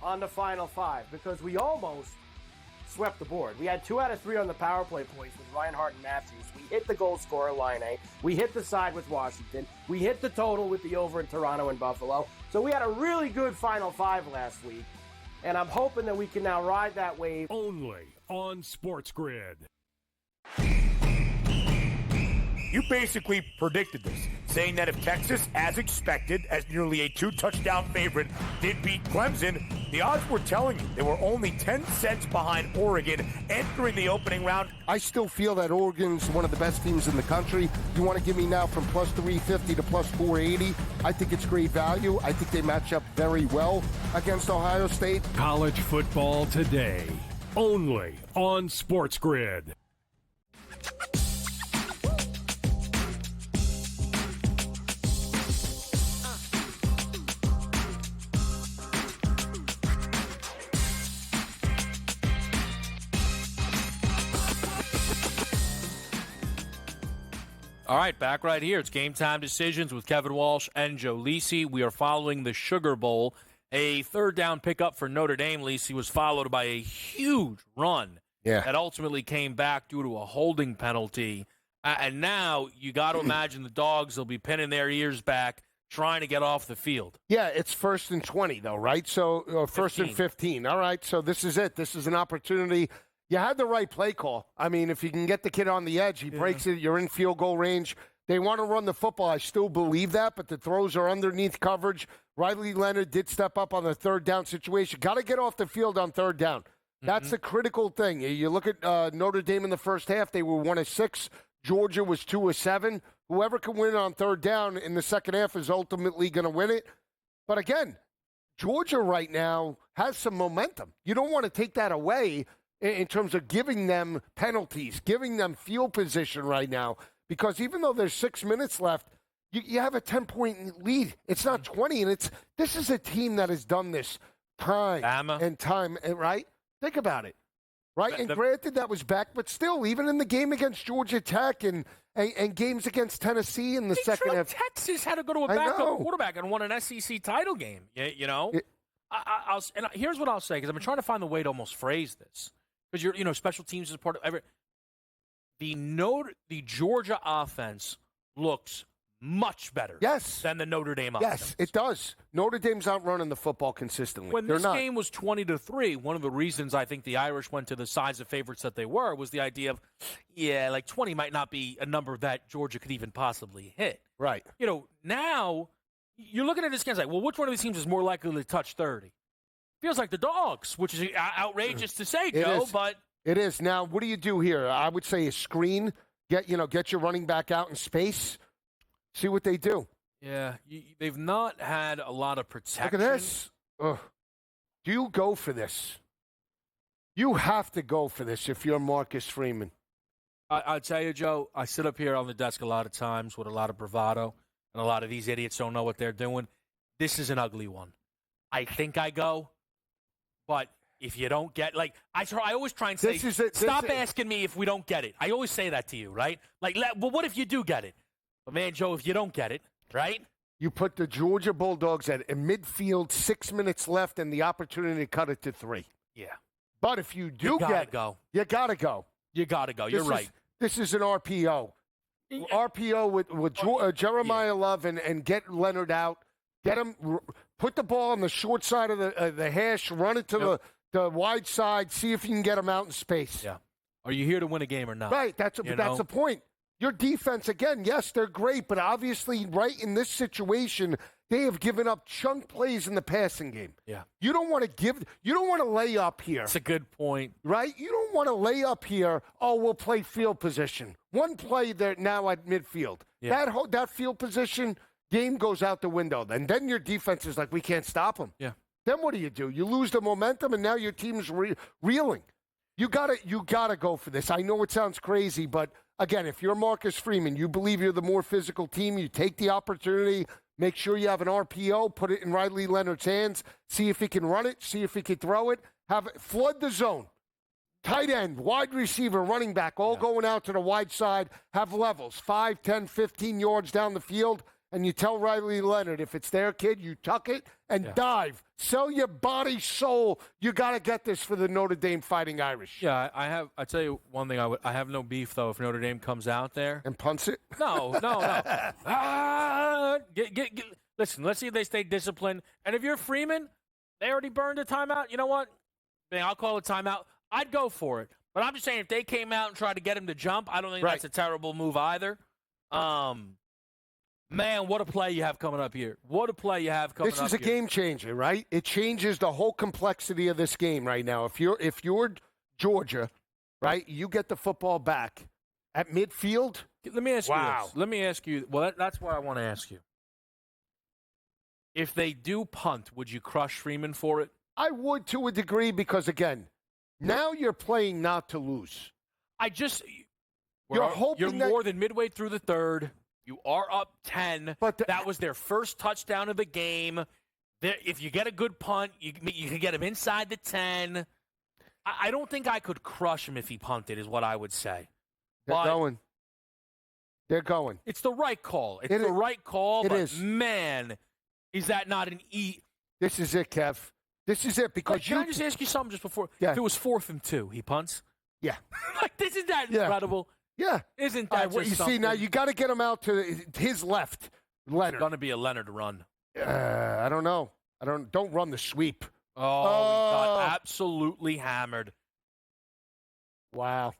on the Final Five, because we almost swept the board. We had 2 out of 3 on the power play points with Reinhardt and Matthews. We hit the goal scorer line A. We hit the side with Washington. We hit the total with the over in Toronto and Buffalo. So we had a really good Final Five last week, and I'm hoping that we can now ride that wave. Only on SportsGrid. You basically predicted this, saying that if Texas, as expected, as nearly a 2-touchdown favorite, did beat Clemson, the odds were telling you they were only 10 cents behind Oregon entering the opening round. I still feel that Oregon's one of the best teams in the country. You want to give me now from plus 350 to plus 480? I think it's great value. I think they match up very well against Ohio State. College football today. Only on SportsGrid. All right, back right here. It's Game Time Decisions with Kevin Walsh and Joe Lisi. We are following the Sugar Bowl. A third down pickup for Notre Dame. Lisi was followed by a huge run that ultimately came back due to a holding penalty. And now you got to imagine the Dogs will be pinning their ears back trying to get off the field. Yeah, it's 1st and 20, though, right? So first and 15. All right, so this is it. This is an opportunity. You had the right play call. I mean, if you can get the kid on the edge, he breaks it, you're in field goal range. They want to run the football. I still believe that, but the throws are underneath coverage. Riley Leonard did step up on the third down situation. Got to get off the field on third down. That's the critical thing. You look at Notre Dame in the first half, they were 1 of 6. Georgia was 2 of 7. Whoever can win on third down in the second half is ultimately going to win it. But again, Georgia right now has some momentum. You don't want to take that away in terms of giving them penalties, giving them field position right now. Because even though there's 6 minutes left, you have a 10-point lead. It's not 20, and this is a team that has done this time and time, right? Think about it, right? And granted, that was back, but still, even in the game against Georgia Tech and games against Tennessee in the second half. Texas had to go to a backup quarterback and won an SEC title game, you know? And here's what I'll say, because I've been trying to find the way to almost phrase this. Because special teams is part of every. The Georgia offense looks much better than the Notre Dame offense. Yes, it does. Notre Dame's not running the football consistently. When this game was 20-3, one of the reasons I think the Irish went to the size of favorites that they were was the idea of, 20 might not be a number that Georgia could even possibly hit. Right. Now you're looking at this game like, well, which one of these teams is more likely to touch 30? Feels like the Dogs, which is outrageous to say, Joe, but it is. Now, what do you do here? I would say a screen. Get your running back out in space. See what they do. Yeah, they've not had a lot of protection. Look at this. Ugh. Do you go for this? You have to go for this if you're Marcus Freeman. I'll tell you, Joe, I sit up here on the desk a lot of times with a lot of bravado, and a lot of these idiots don't know what they're doing. This is an ugly one. I think I go. But if you don't get, I always try and say, stop asking me if we don't get it. I always say that to you, right? Well, what if you do get it? But, man, Joe, if you don't get it, right? You put the Georgia Bulldogs at a midfield, 6 minutes left, and the opportunity to cut it to 3. Yeah. But if you do get it, go. You got to go. You got to go. You're right. This is an RPO. RPO with Jeremiah Love and get Leonard out. Get him, put the ball on the short side of the hash, run it to the wide side, see if you can get him out in space. Yeah. Are you here to win a game or not? Right. That's the point. Your defense, again, yes, they're great, but obviously right in this situation, they have given up chunk plays in the passing game. Yeah. You don't want to lay up here. That's a good point. Right? You don't want to lay up here, we'll play field position. One play there now at midfield. Yeah. That field position game goes out the window. And then your defense is like, we can't stop them. Yeah. Then what do? You lose the momentum, and now your team's reeling. You gotta go for this. I know it sounds crazy, but again, if you're Marcus Freeman, you believe you're the more physical team, you take the opportunity, make sure you have an RPO, put it in Riley Leonard's hands, see if he can run it, see if he can throw it, flood the zone. Tight end, wide receiver, running back, all going out to the wide side, have levels, 5, 10, 15 yards down the field, and you tell Riley Leonard, if it's there, kid, you tuck it and dive. Sell your body, soul. You got to get this for the Notre Dame Fighting Irish. Yeah, I tell you one thing. I have no beef, though, if Notre Dame comes out there. And punts it? No. Listen, let's see if they stay disciplined. And if you're Freeman, they already burned a timeout. You know what? I'll call it timeout. I'd go for it. But I'm just saying, if they came out and tried to get him to jump, I don't think that's a terrible move either. Man, what a play you have coming up here. What a play you have coming up here. This is a game changer, right? It changes the whole complexity of this game right now. If you're Georgia, right, you get the football back at midfield. Let me ask you this. Let me ask you. Well, that's what I want to ask you. If they do punt, would you crush Freeman for it? I would to a degree because, again, now you're playing not to lose. You're more than midway through the third. You are up 10. But that was their first touchdown of the game. If you get a good punt, you can get him inside the 10. I don't think I could crush him if he punted, is what I would say. They're going. It's the right call. It's the right call. It is. Man, is that not an E? This is it, Kev. This is it because Can I just ask you something just before? Yeah. If it was 4th and 2, he punts? Yeah. Isn't that incredible? Yeah. Isn't that just you something? See, now you got to get him out to his left, Leonard. It's going to be a Leonard run. I don't know. Don't run the sweep. He got absolutely hammered. Wow.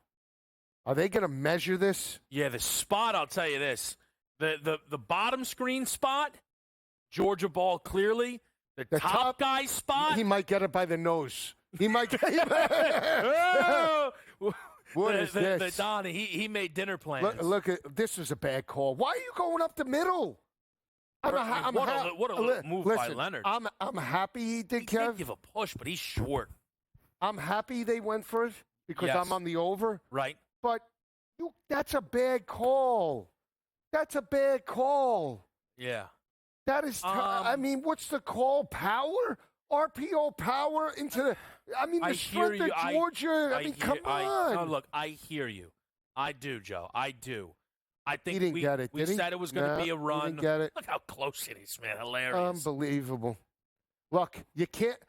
Are they going to measure this? Yeah, the spot, I'll tell you this. The bottom screen spot, Georgia ball clearly. The top guy spot. He might get it by the nose. He might get What is this? Donnie, he made dinner plans. Look, this is a bad call. Why are you going up the middle? What a little move by Leonard. I'm happy he did, Kev. He did give a push, but he's short. I'm happy they went for it because I'm on the over. Right. But that's a bad call. That's a bad call. Yeah. That is, what's the call? Power? RPO power into the, the strength of Georgia. Come on. No, look, I hear you. I do, Joe. I do. I think he didn't get it, we said it was going to be a run. He didn't get it. Look how close it is, man. Hilarious. Unbelievable. Look, you can't,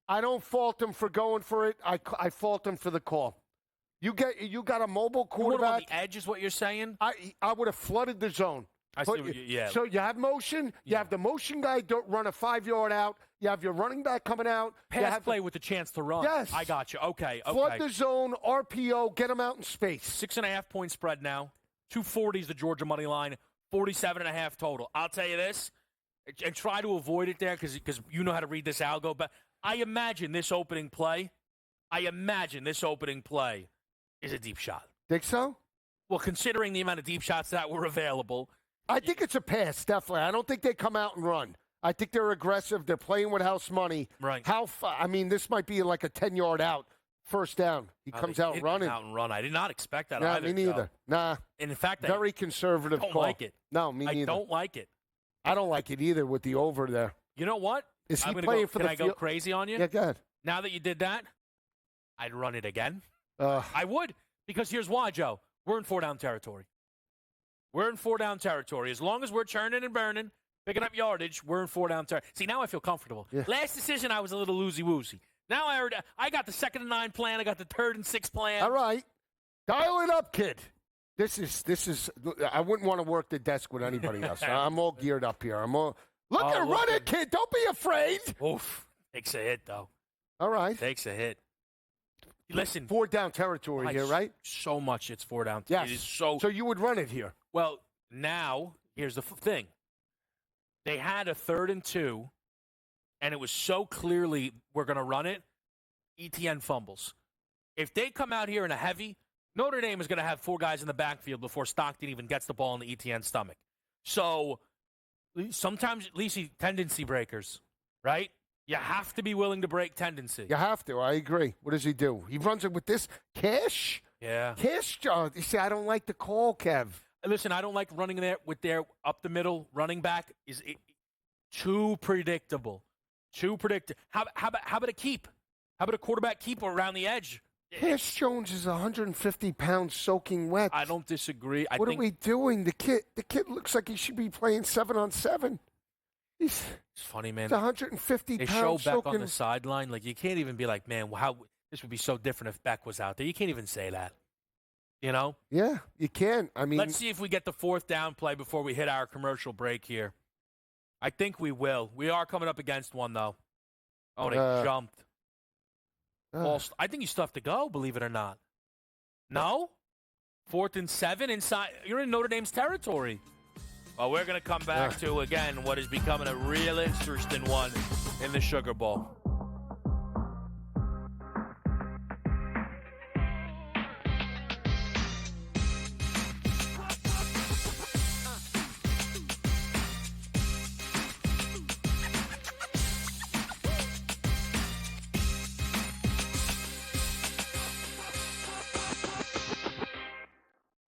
I don't fault him for going for it. I fault him for the call. You got a mobile quarterback. On the edge is what you're saying? I would have flooded the zone. So you have motion. You have the motion guy run a 5-yard out. You have your running back coming out. Pass play with the chance to run. Yes. I got you. Okay. Flood the zone, RPO, get him out in space. 6.5-point spread now. 240 is the Georgia money line. 47.5 total. I'll tell you this, and try to avoid it there because you know how to read this algo. But I imagine this opening play is a deep shot. Think so? Well, considering the amount of deep shots that were available. I think it's a pass, definitely. I don't think they come out and run. I think they're aggressive. They're playing with house money. Right. This might be like a 10-yard out, first down. He comes out running. Out and run. I did not expect that nah, either. Me neither. Joe. Nah. And in fact, very conservative don't call. Like it. No, me neither. I don't like it. I don't like it either with the over there. You know what? Is he playing for the Can I go crazy on you? Yeah, go ahead. Now that you did that, I'd run it again. I would, because here's why, Joe. We're in 4-down territory. We're in 4-down territory. As long as we're churning and burning, picking up yardage, we're in 4-down territory. See, now I feel comfortable. Yeah. Last decision, I was a little loosey-woosey. Now I got the 2nd and 9 plan. I got the 3rd and 6 plan. All right. Dial it up, kid. This is. I wouldn't want to work the desk with anybody else. I'm all geared up here. Run it, kid. Don't be afraid. Oof. Takes a hit, though. All right. Takes a hit. Listen. 4 down territory here, right? So much it's 4 down. Yes. It is so you would run it here. Well, now, here's the thing. They had a 3rd and 2, and it was so clearly we're going to run it. ETN fumbles. If they come out here in a heavy, Notre Dame is going to have 4 guys in the backfield before Stockton even gets the ball in the ETN stomach. So sometimes, at least tendency breakers, right? You have to be willing to break tendency. You have to. I agree. What does he do? He runs it with this cash? Yeah. Cash, you see, I don't like the call, Kev. Listen, I don't like running there with their up the middle running back. Is too predictable. Too predictable. How about a keep? How about a quarterback keep around the edge? Cash Jones is 150 pounds soaking wet. I don't disagree. What are we doing? The kid looks like he should be playing 7-on-7. It's funny, man. He's 150 they pounds show Beck soaking. on the sideline. Like, you can't even be like, man, how this would be so different if Beck was out there. You can't even say that. You know? Yeah, you can. I mean, let's see if we get the 4th down play before we hit our commercial break here. I think we will. We are coming up against one, though. Oh, they jumped. Walsh, I think you still have to go, believe it or not. No? 4th and 7 inside. You're in Notre Dame's territory. Well, we're going to come back to, again, what is becoming a real interesting one in the Sugar Bowl.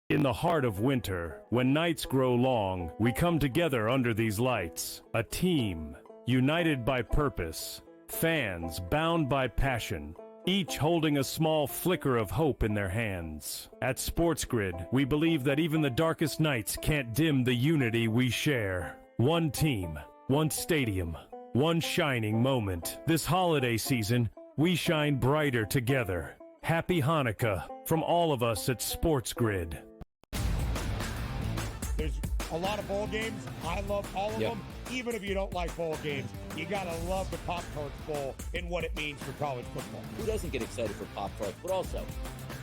In the heart of winter, when nights grow long, we come together under these lights. A team, united by purpose. Fans bound by passion. Each holding a small flicker of hope in their hands. At SportsGrid, we believe that even the darkest nights can't dim the unity we share. One team, one stadium, one shining moment. This holiday season, we shine brighter together. Happy Hanukkah from all of us at SportsGrid. There's a lot of bowl games. I love all of them. Even if you don't like bowl games, you got to love the Pop-Tarts Bowl and what it means for college football. Who doesn't get excited for Pop-Tarts? But also,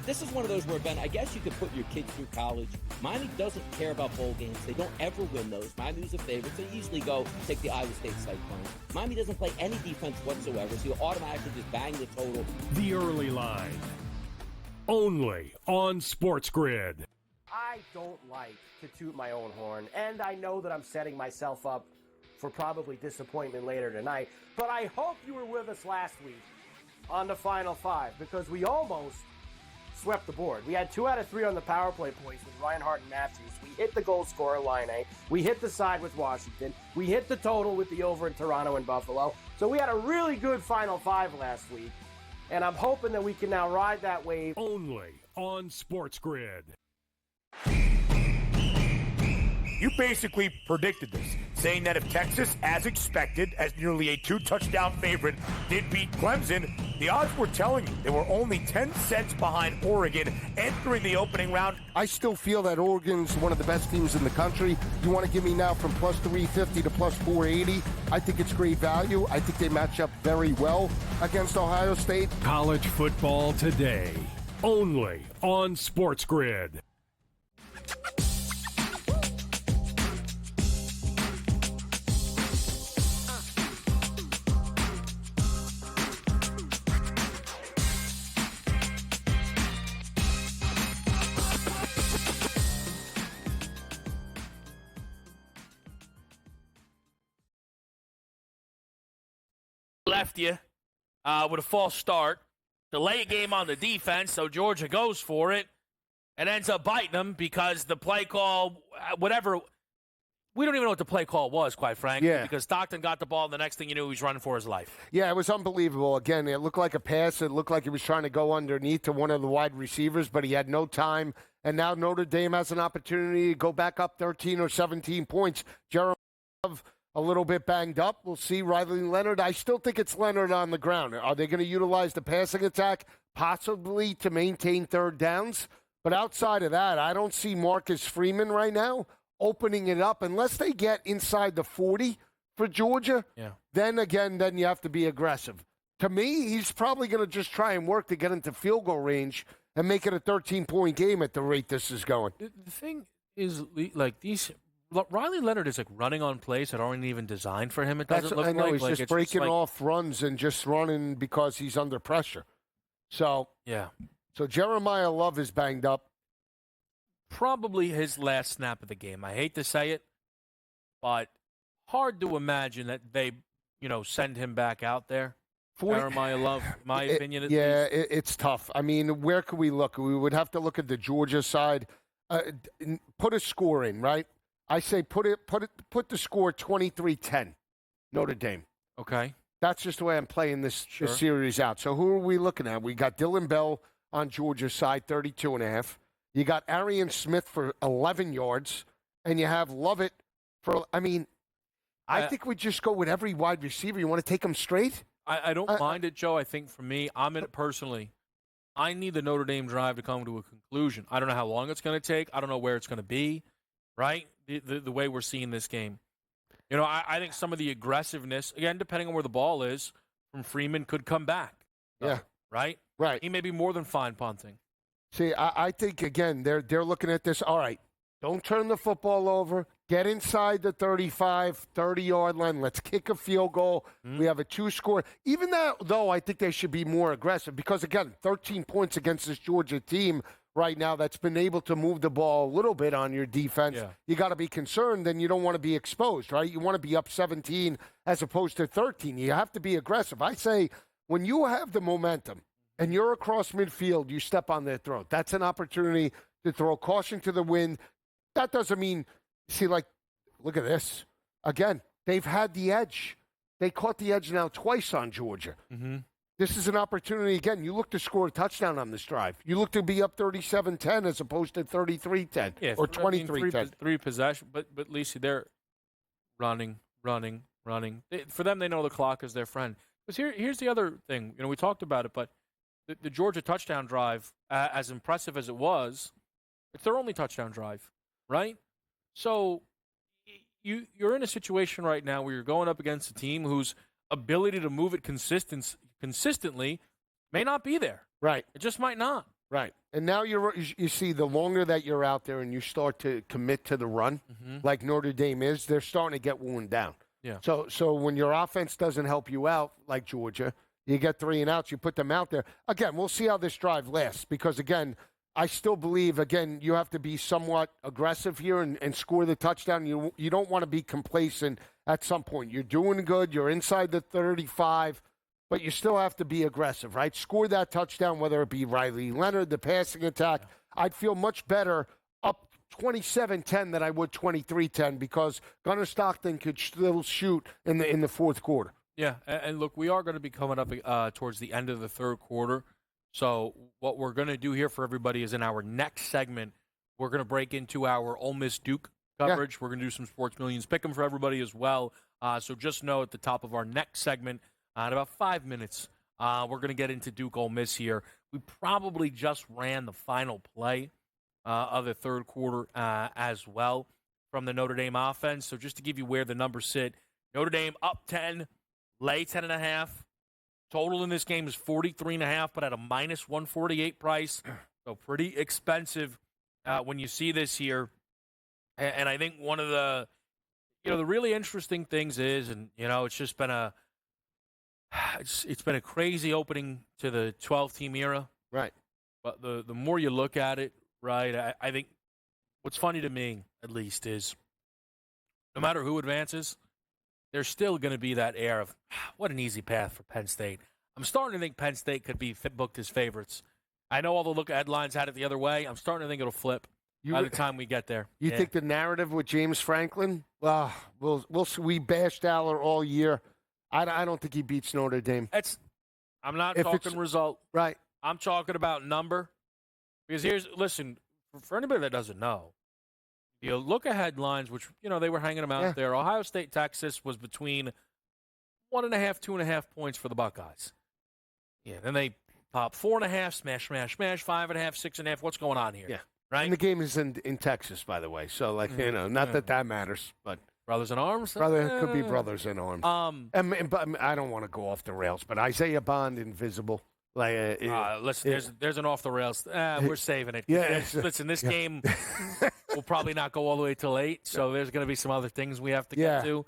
this is one of those where, Ben, I guess you could put your kids through college. Miami doesn't care about bowl games. They don't ever win those. Miami's a favorite. They usually go take the Iowa State Cyclone. Miami doesn't play any defense whatsoever, so you automatically just bang the total. The early line. Only on SportsGrid. I don't like to toot my own horn, and I know that I'm setting myself up for probably disappointment later tonight, but I hope you were with us last week on the Final Five, because we almost swept the board. We had 2 out of 3 on the power play points with Reinhardt and Matthews. We hit the goal scorer line A. We hit the side with Washington. We hit the total with the over in Toronto and Buffalo. So we had a really good Final Five last week, and I'm hoping that we can now ride that wave. Only on SportsGrid. You basically predicted this, saying that if Texas, as expected, as nearly a 2-touchdown favorite, did beat Clemson, the odds were telling you they were only 10 cents behind Oregon entering the opening round. I still feel that Oregon's one of the best teams in the country. You want to give me now from plus 350 to plus 480? I think it's great value. I think they match up very well against Ohio State. College football today, only on SportsGrid. Left you with a false start. Delay a game on the defense, so Georgia goes for it and ends up biting them because the play call, whatever, we don't even know what the play call was, quite frankly, because Stockton got the ball, and the next thing you knew, he was running for his life. Yeah, it was unbelievable. Again, it looked like a pass. It looked like he was trying to go underneath to one of the wide receivers, but he had no time. And now Notre Dame has an opportunity to go back up 13 or 17 points. Jeremy Love a little bit banged up. We'll see. Riley Leonard, I still think it's Leonard on the ground. Are they going to utilize the passing attack possibly to maintain third downs? But outside of that, I don't see Marcus Freeman right now opening it up unless they get inside the 40 for Georgia. Yeah. Then you have to be aggressive. To me, he's probably going to just try and work to get into field goal range and make it a 13-point game at the rate this is going. The thing is, like, Riley Leonard is like running on plays that aren't even designed for him. It doesn't look I know, like. he's just breaking off runs and just running because he's under pressure. So yeah. So Jeremiah Love is banged up. Probably his last snap of the game. I hate to say it, but hard to imagine that they, send him back out there. Jeremiah Love, my opinion. It's tough. I mean, where could we look? We would have to look at the Georgia side. Put a score in, right? I say put the score 23-10, Notre Dame. Okay. That's just the way I'm playing this series out. So who are we looking at? We got Dylan Bell on Georgia's side, 32.5. You got Arian Smith for 11 yards, and you have Lovett for. I think we just go with every wide receiver. You want to take them straight? I don't mind it, Joe. I think for me, I'm in it personally. I need the Notre Dame drive to come to a conclusion. I don't know how long it's going to take. I don't know where it's going to be, right? The way we're seeing this game. I think some of the aggressiveness, again, depending on where the ball is, from Freeman could come back. Yeah. Right? Right. He may be more than fine punting. See, I think, again, they're looking at this. All right, don't turn the football over. Get inside the 35, 30-yard line. Let's kick a field goal. We have a 2-score. Even that, though, I think they should be more aggressive because, again, 13 points against this Georgia team right now that's been able to move the ball a little bit on your defense. Yeah. You got to be concerned, then you don't want to be exposed, right? You want to be up 17 as opposed to 13. You have to be aggressive. I say when you have the momentum and you're across midfield, you step on their throat. That's an opportunity to throw caution to the wind. That doesn't mean, look at this. Again, they've had the edge. They caught the edge now twice on Georgia. Mm-hmm. This is an opportunity, again, you look to score a touchdown on this drive. You look to be up 37-10 as opposed to 33-10 or 23-10. Three possession, but Lisa, they're running. For them, they know the clock is their friend. Because here's the other thing. We talked about it, but the Georgia touchdown drive, as impressive as it was, it's their only touchdown drive, right? So you're in a situation right now where you're going up against a team whose ability to move it consistently may not be there. Right. It just might not. Right. And now you see the longer that you're out there and you start to commit to the run, like Notre Dame is, they're starting to get worn down. Yeah. So when your offense doesn't help you out, like Georgia, you get 3 and outs, you put them out there. Again, we'll see how this drive lasts because, again, I still believe, again, you have to be somewhat aggressive here and score the touchdown. You don't want to be complacent at some point. You're doing good. You're inside the 35, but you still have to be aggressive, right? Score that touchdown, whether it be Riley Leonard, the passing attack. I'd feel much better up 27-10 than I would 23-10 because Gunnar Stockton could still shoot in the fourth quarter. Yeah, and look, we are going to be coming up towards the end of the third quarter. So what we're going to do here for everybody is in our next segment, we're going to break into our Ole Miss Duke coverage. Yeah. We're going to do some Sports Millions Pick'em for everybody as well. So just know at the top of our next segment, in about 5 minutes, we're going to get into Duke Ole Miss here. We probably just ran the final play of the third quarter as well from the Notre Dame offense. So just to give you where the numbers sit, Notre Dame up 10, lay 10.5. Total in this game is 43.5, but at a minus 148 price. So pretty expensive when you see this here. And I think one of the, the really interesting things is, and it's just been it's been a crazy opening to the 12-team era. Right. But the more you look at it, right, I think what's funny to me, at least, is no matter who advances, there's still going to be that air of, what an easy path for Penn State. I'm starting to think Penn State could be booked as favorites. I know all the look headlines had it the other way. I'm starting to think it'll flip by the time we get there. You think the narrative with James Franklin? We bashed Aller all year. I don't think he beats Notre Dame. I'm not talking result. Right. I'm talking about number. Because listen, for anybody that doesn't know, you look at headlines, which, they were hanging them out there. Ohio State, Texas was between 1.5, 2.5 points for the Buckeyes. Yeah, then they 4.5, smash, 5.5, 6.5. What's going on here? Yeah. Right? And the game is in Texas, by the way. So, not that matters, but brothers in arms? could be brothers in arms. But I don't want to go off the rails, but Isaiah Bond, invisible. Listen, there's an off the rails. We're saving it. Yeah. Listen, this game will probably not go all the way till 8, so there's going to be some other things we have to get to.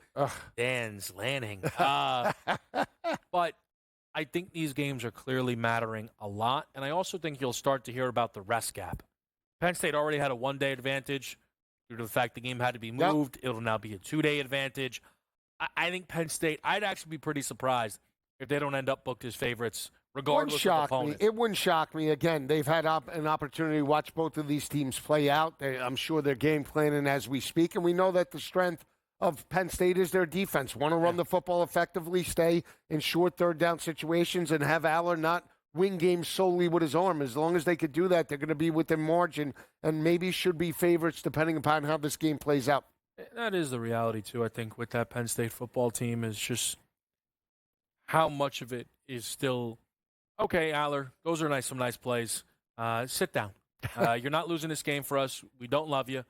Dan's Lanning. But I think these games are clearly mattering a lot, and I also think you'll start to hear about the rest gap. Penn State already had a one-day advantage due to the fact the game had to be moved. Yep. It'll now be a 2-day advantage. I think Penn State, I'd actually be pretty surprised if they don't end up booked as favorites, regardless of opponent. It wouldn't shock me. Again, they've had an opportunity to watch both of these teams play out. I'm sure they're game planning as we speak, and we know that the strength of Penn State is their defense. Want to run the football effectively, stay in short third-down situations, and have Aller not win games solely with his arm. As long as they could do that, they're going to be within margin and maybe should be favorites depending upon how this game plays out. That is the reality, too, I think, with that Penn State football team is just how much of it is still, okay, Aller, those are some nice plays. Sit down. You're not losing this game for us. We don't love you.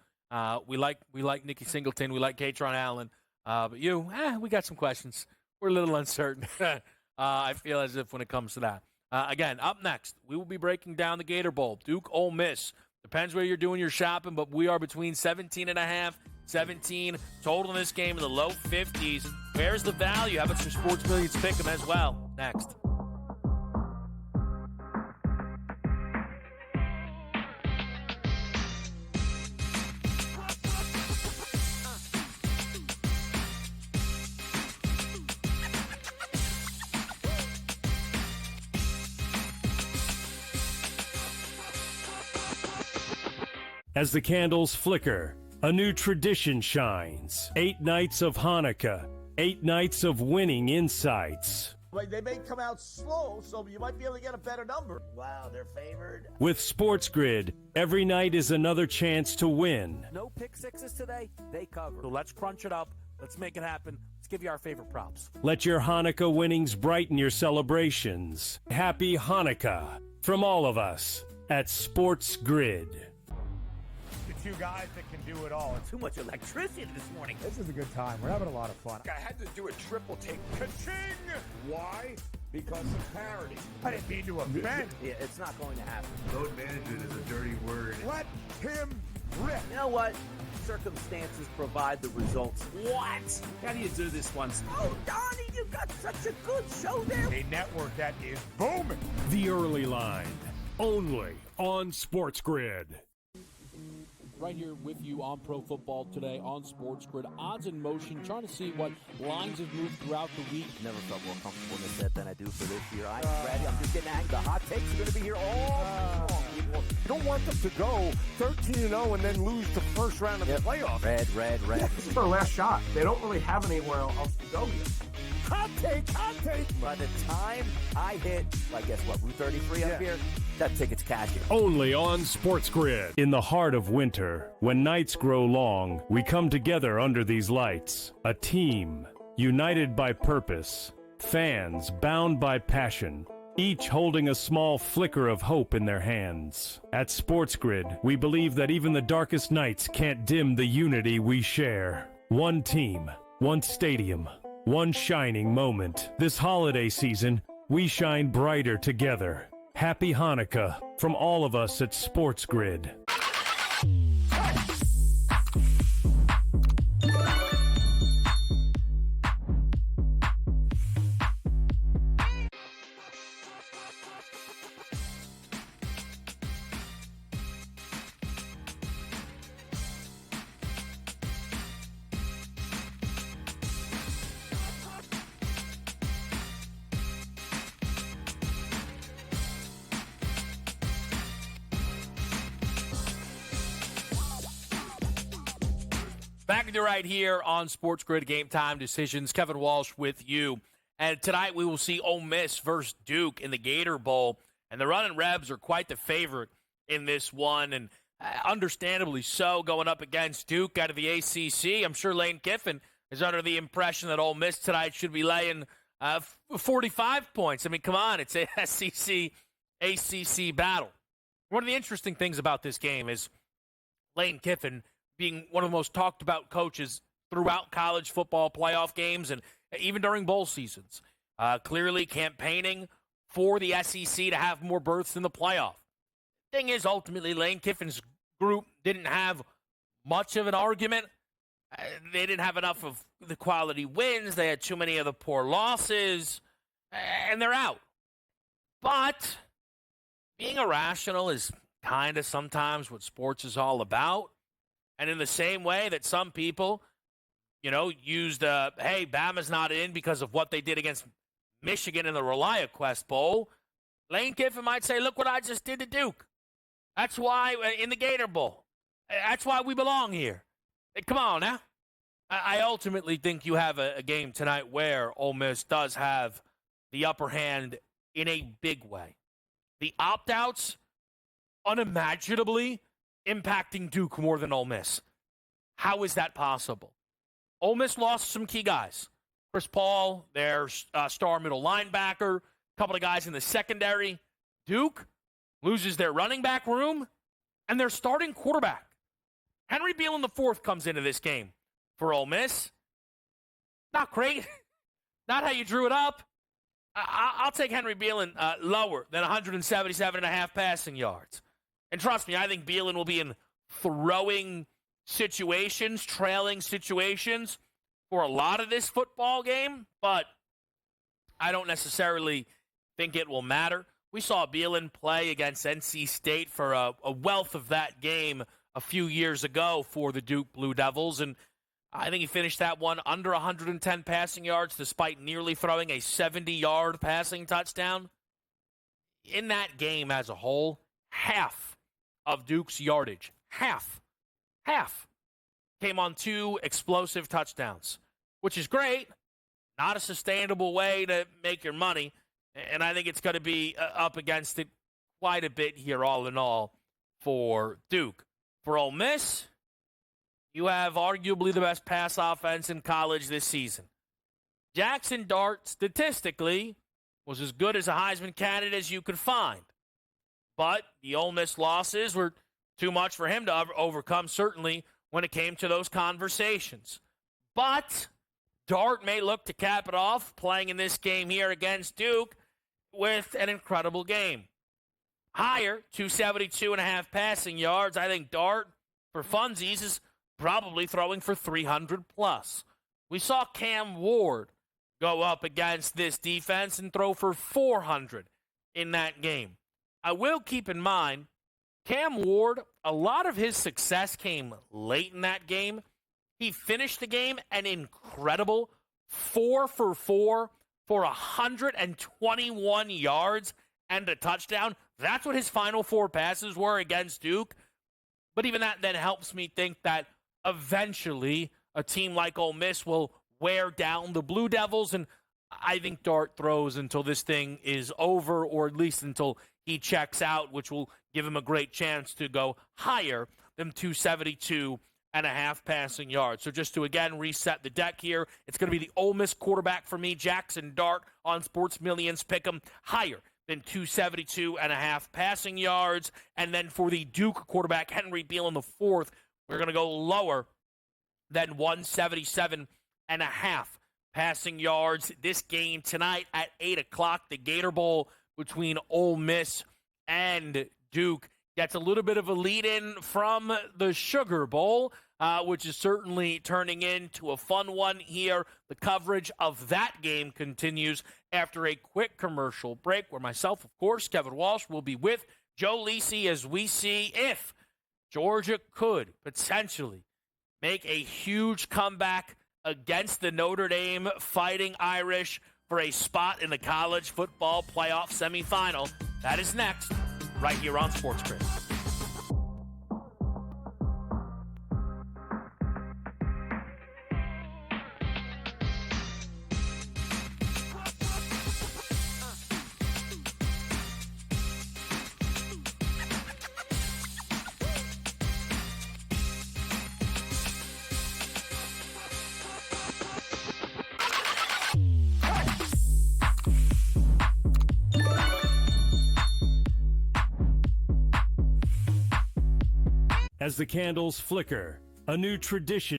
We like Nicky Singleton. We like Katron Allen. But we got some questions. We're a little uncertain. I feel as if when it comes to that. Again, up next, we will be breaking down the Gator Bowl. Duke, Ole Miss. Depends where you're doing your shopping, but we are between 17.5, 17 total in this game in the low 50s. Where's the value? How about some Sports Millions pick 'em as well? Next. As the candles flicker, a new tradition shines. 8 nights of Hanukkah, 8 nights of winning insights. They may come out slow, so you might be able to get a better number. Wow, they're favored. With SportsGrid, every night is another chance to win. No pick sixes today, they cover. So let's crunch it up. Let's make it happen. Let's give you our favorite props. Let your Hanukkah winnings brighten your celebrations. Happy Hanukkah from all of us at SportsGrid. Two guys that can do it all. Too much electricity this morning. This is a good time. We're having a lot of fun. I had to do a triple take. Ka-ching! Why? Because of parity. I didn't mean to offend. Yeah, it's not going to happen. Load management is a dirty word. Let him rip. You know what? Circumstances provide the results. What? How do you do this one? Oh, Donnie, you got such a good show there. A network that is booming. The Early Line, only on SportsGrid. Right here with you on Pro Football Today on SportsGrid. Odds in motion, trying to see what lines have moved throughout the week. Never felt more comfortable in this set than I do for this year. I'm ready. I'm just getting angry. The hot takes are going to be here all long. You don't want them to go 13-0 and then lose the first round of the playoffs. Red. This is their last shot. They don't really have anywhere else to go yet. Hot take. By the time I hit, I guess what, Route 33 up here, that ticket's cashing. Only on SportsGrid. In the heart of winter, when nights grow long, we come together under these lights. A team, united by purpose. Fans, bound by passion. Each holding a small flicker of hope in their hands. At SportsGrid, we believe that even the darkest nights can't dim the unity we share. One team, one stadium, one shining moment. This holiday season, we shine brighter together. Happy Hanukkah from all of us at SportsGrid. Back to right here on SportsGrid Game Time Decisions. Kevin Walsh with you. And tonight we will see Ole Miss versus Duke in the Gator Bowl. And the Runnin' Rebs are quite the favorite in this one. And understandably so, going up against Duke out of the ACC. I'm sure Lane Kiffin is under the impression that Ole Miss tonight should be laying 45 points. I mean, come on, it's a SEC ACC battle. One of the interesting things about this game is Lane Kiffin being one of the most talked about coaches throughout college football playoff games and even during bowl seasons. Clearly campaigning for the SEC to have more berths in the playoff. Thing is, ultimately, Lane Kiffin's group didn't have much of an argument. They didn't have enough of the quality wins. They had too many of the poor losses, and they're out. But being irrational is kind of sometimes what sports is all about. And in the same way that some people, used, hey, Bama's not in because of what they did against Michigan in the ReliaQuest Bowl, Lane Kiffin might say, look what I just did to Duke. That's why, in the Gator Bowl, that's why we belong here. Come on now. I ultimately think you have a game tonight where Ole Miss does have the upper hand in a big way. The opt-outs unimaginably impacting Duke more than Ole Miss. How is that possible? Ole Miss lost some key guys. Chris Paul, their star middle linebacker, a couple of guys in the secondary. Duke loses their running back room and their starting quarterback. Henry Beelan IV comes into this game for Ole Miss. Not great. Not how you drew it up. I'll take Henry Beelan lower than 177.5 passing yards. And trust me, I think Beelan will be in throwing situations, trailing situations for a lot of this football game, but I don't necessarily think it will matter. We saw Beelan play against NC State for a wealth of that game a few years ago for the Duke Blue Devils, and I think he finished that one under 110 passing yards despite nearly throwing a 70-yard passing touchdown. In that game as a whole, half of Duke's yardage, half, came on 2 explosive touchdowns, which is great. Not a sustainable way to make your money, and I think it's going to be up against it quite a bit here all in all for Duke. For Ole Miss, you have arguably the best pass offense in college this season. Jackson Dart, statistically, was as good as a Heisman candidate as you could find. But the Ole Miss losses were too much for him to overcome, certainly when it came to those conversations. But Dart may look to cap it off, playing in this game here against Duke with an incredible game. Higher, 272.5 passing yards. I think Dart, for funsies, is probably throwing for 300 plus. We saw Cam Ward go up against this defense and throw for 400 in that game. I will keep in mind, Cam Ward, a lot of his success came late in that game. He finished the game an incredible 4 for 4 for 121 yards and a touchdown. That's what his final 4 passes were against Duke. But even that then helps me think that eventually a team like Ole Miss will wear down the Blue Devils, and I think Dart throws until this thing is over, or at least until he checks out, which will give him a great chance to go higher than 272.5 passing yards. So just to, again, reset the deck here, it's going to be the Ole Miss quarterback for me, Jackson Dart, on Sports Millions Pick'em, higher than 272.5 passing yards. And then for the Duke quarterback, Henry Beelan IV, we're going to go lower than 177.5 passing yards. This game tonight at 8 o'clock, the Gator Bowl between Ole Miss and Duke. Gets a little bit of a lead-in from the Sugar Bowl, which is certainly turning into a fun one here. The coverage of that game continues after a quick commercial break, where myself, of course, Kevin Walsh, will be with Joe Lisi as we see if Georgia could potentially make a huge comeback against the Notre Dame Fighting Irish for a spot in the college football playoff semifinal. That is next, right here on SportsGrid. As the candles flicker, a new tradition.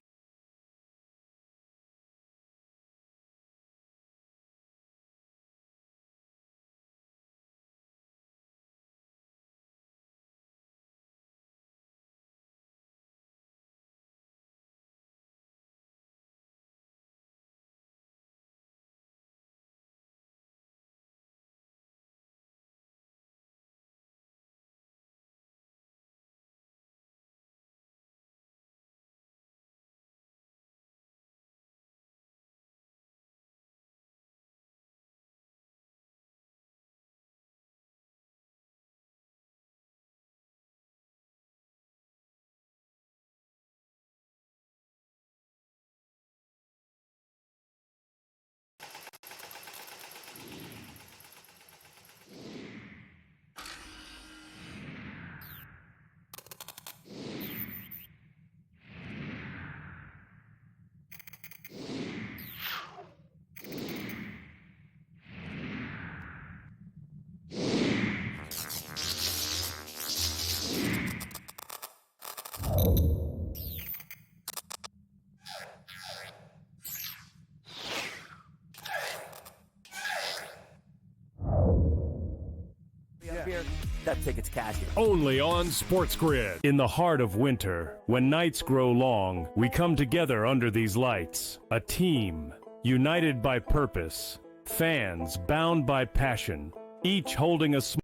That ticket's cashing. Only on SportsGrid. In the heart of winter, when nights grow long, we come together under these lights. A team, united by purpose. Fans bound by passion, each holding a smoke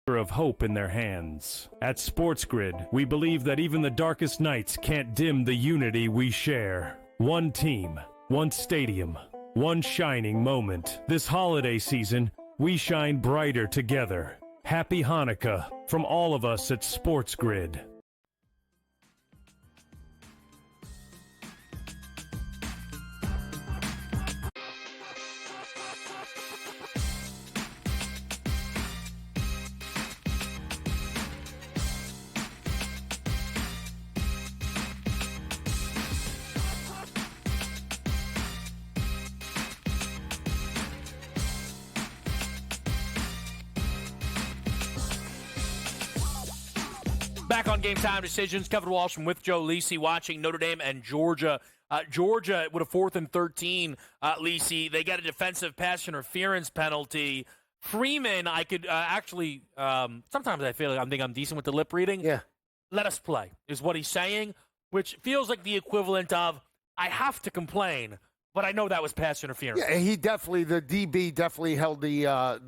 of hope in their hands. At SportsGrid, we believe that even the darkest nights can't dim the unity we share. One team, one stadium, one shining moment. This holiday season, we shine brighter together. Happy Hanukkah from all of us at SportsGrid. Back on Game Time Decisions, Kevin Walsh with Joe Lisi watching Notre Dame and Georgia. Georgia with a 4th and 13, Lisi. They get a defensive pass interference penalty. Freeman, I could sometimes I feel like I'm decent with the lip reading. Yeah. Let us play, is what he's saying, which feels like the equivalent of, I have to complain, but I know that was pass interference. Yeah, the DB definitely held the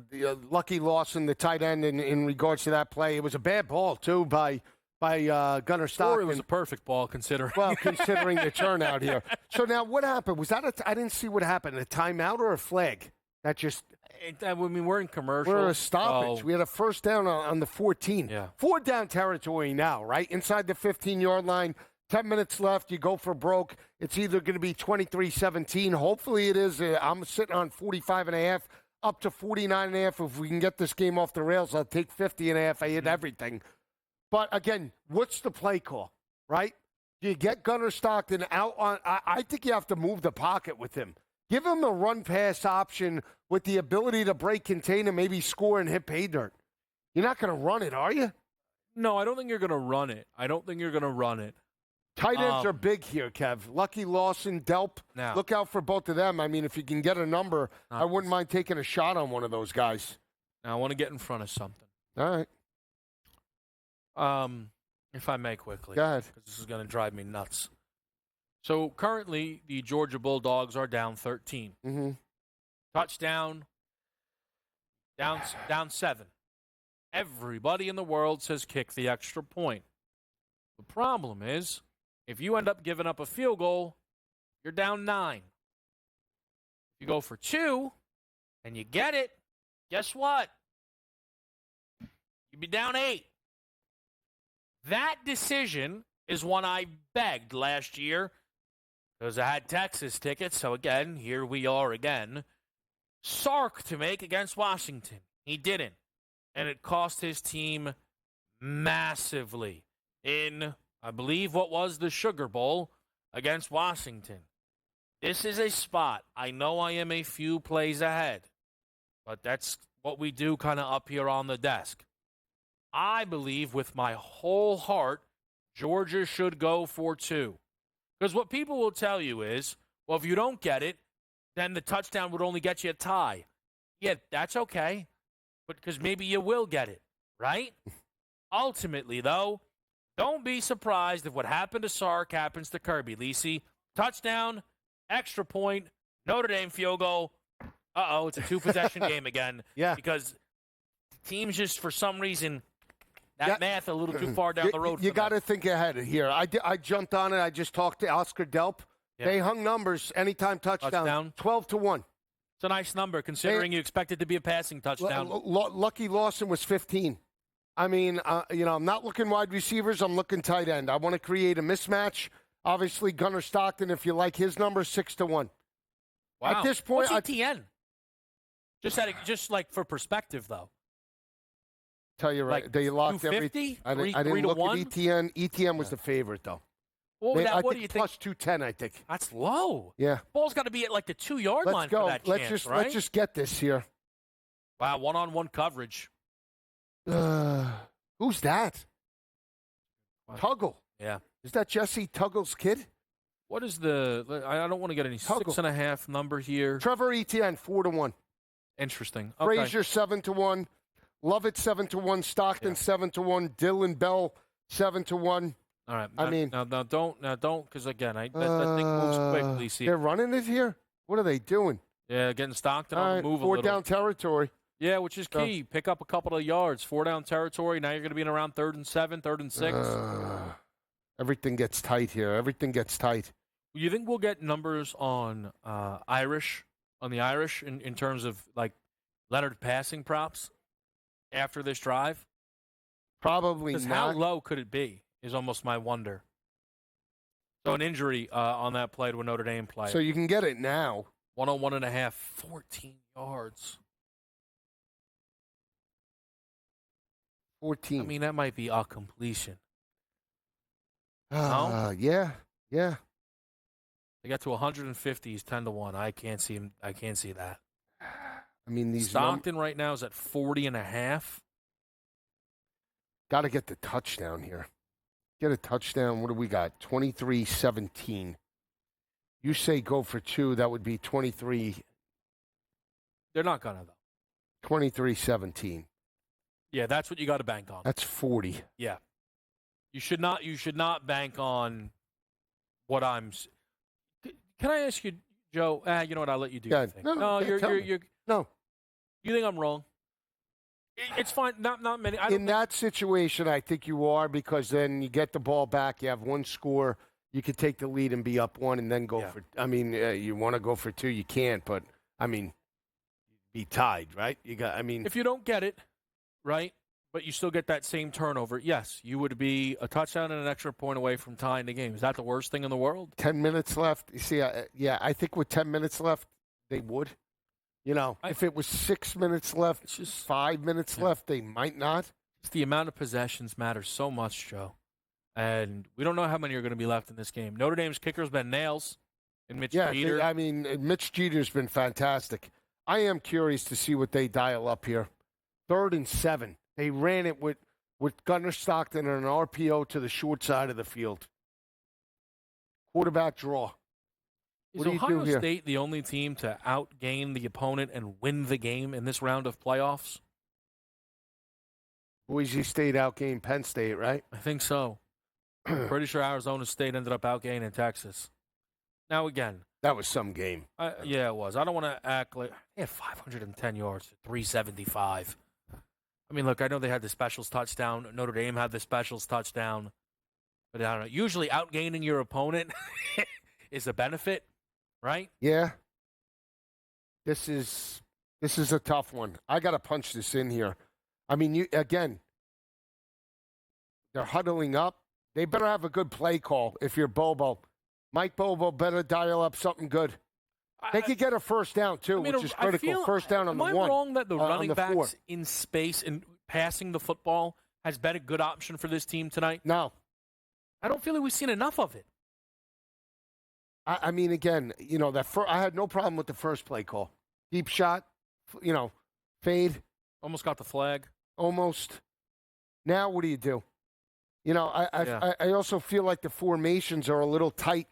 Lucky Lawson, the tight end, in regards to that play. It was a bad ball, too, by Gunnar Stockton. Or it was a perfect ball, considering. Well, considering the turnout here. So now what happened? Was that I didn't see what happened. A timeout or a flag? That just... I mean, we're in commercial. We're a stoppage. So. We had a first down on the 14. Yeah. 4 down territory now, right? Inside the 15-yard line. 10 minutes left. You go for broke. It's either going to be 23-17. Hopefully it is. I'm sitting on 45.5 up to 49.5. If we can get this game off the rails, I'll take 50.5. I hit everything. But, again, what's the play call, right? You get Gunnar Stockton out on – I think you have to move the pocket with him. Give him a run-pass option with the ability to break, contain, and maybe score and hit pay dirt. You're not going to run it, are you? No, I don't think you're going to run it. Tight ends are big here, Kev. Lucky Lawson, Delp. Now, look out for both of them. I mean, if you can get a number, I wouldn't mind taking a shot on one of those guys. Now, I want to get in front of something. All right. If I may quickly. Go ahead. Because this is going to drive me nuts. So, currently, the Georgia Bulldogs are down 13. Mm-hmm. Touchdown, down 7. Everybody in the world says kick the extra point. The problem is, if you end up giving up a field goal, you're down 9. If you go for 2 and you get it, guess what? You'd be down 8. That decision is one I begged last year because I had Texas tickets. So, again, here we are again. Sark to make against Washington. He didn't. And it cost his team massively in, I believe, what was the Sugar Bowl against Washington. This is a spot. I know I am a few plays ahead, but that's what we do kind of up here on the desk. I believe with my whole heart Georgia should go for 2. Because what people will tell you is, well, if you don't get it, then the touchdown would only get you a tie. Yeah, that's okay. But because maybe you will get it, right? Ultimately, though, don't be surprised if what happened to Sark happens to Kirby. Lisi, touchdown, extra point, Notre Dame field goal. It's a 2-possession game again. Yeah. Because teams just, for some reason, math a little too far down the road. You got to think ahead here. I jumped on it. I just talked to Oscar Delp. Yeah. They hung numbers anytime touchdown. 12-1. It's a nice number considering you expect it to be a passing touchdown. Lucky Lawson was 15. I mean, I'm not looking wide receivers. I'm looking tight end. I want to create a mismatch. Obviously, Gunnar Stockton, if you like his number, 6-1. Wow. At this point, what's ETN? Just like for perspective, though. Tell you right, they locked everything. I didn't look at ETN. ETN was the favorite, though. What do you think? Plus 210, I think. That's low. Yeah. Ball's got to be at like the 2-yard line for that chance, right? Let's just get this here. Wow, one-on-one coverage. Who's that? Tuggle. Yeah. Is that Jesse Tuggle's kid? What is I don't want to get any Tuggle. 6.5 number here. Trevor Etienne, 4-1. Interesting. Okay. Frazier, 7-1. Lovett, 7-1. Stockton, 7-1. Dylan Bell, 7-1. All right. Now don't, because again, that thing moves quickly. See, they're running it here. What are they doing? Yeah, getting Stockton on the move a little. 4 down territory. Yeah, which is key. Pick up a couple of yards. 4 down territory. Now you're going to be in around 3rd and 7, 3rd and 6. Everything gets tight here. Everything gets tight. You think we'll get numbers on the Irish in terms of like lettered passing props after this drive? Probably not. How low could it be is almost my wonder. So an injury on that play to a Notre Dame player. So you can get it now. 101.5, 14 yards. 14. I mean, that might be a completion. No? Yeah. They got to 150. He's 10-1. I can't see him. I can't see that. I mean, these Stockton right now is at 40.5. Got to get the touchdown here. Get a touchdown. What do we got? 23-17. You say go for 2. That would be 23. They're not gonna though. 23-17. Yeah, that's what you got to bank on. That's 40. Yeah. You should not bank on what I'm. Can I ask you, Joe? You know what? I'll let you do your thing. No. You think I'm wrong? It's fine. Not many. In that situation, I think you are, because then you get the ball back. You have one score. You could take the lead and be up 1 and then go for. I mean, you want to go for 2, you can't. But I mean, be tied, right? You got. I mean, if you don't get it, right, but you still get that same turnover, yes, you would be a touchdown and an extra point away from tying the game. Is that the worst thing in the world? 10 minutes left. You see, I think with 10 minutes left, they would. You know, if it was 6 minutes left, just 5 minutes left, they might not. It's the amount of possessions matters so much, Joe. And we don't know how many are going to be left in this game. Notre Dame's kicker's been nails. And Mitch Jeter. Mitch Jeter's been fantastic. I am curious to see what they dial up here. 3rd and 7. They ran it with Gunnar Stockton and an RPO to the short side of the field. Quarterback draw. Is Ohio State the only team to outgain the opponent and win the game in this round of playoffs? Boise State outgained Penn State, right? I think so. I'm pretty sure Arizona State ended up outgaining Texas. Now, again. That was some game. Yeah, it was. I don't want to act like they had 510 yards to 375. I mean, look, I know they had the specials touchdown. Notre Dame had the specials touchdown. But I don't know. Usually outgaining your opponent is a benefit, right? Yeah. This is a tough one. I got to punch this in here. I mean, they're huddling up. They better have a good play call if you're Bobo. Mike Bobo better dial up something good. They could get a first down, too, which is critical. First down on the 1. Am I wrong that the running backs in space and passing the football has been a good option for this team tonight? No. I don't feel like we've seen enough of it. I mean, again, I had no problem with the first play call. Deep shot, fade. Almost got the flag. Almost. Now what do you do? You know, I also feel like the formations are a little tight.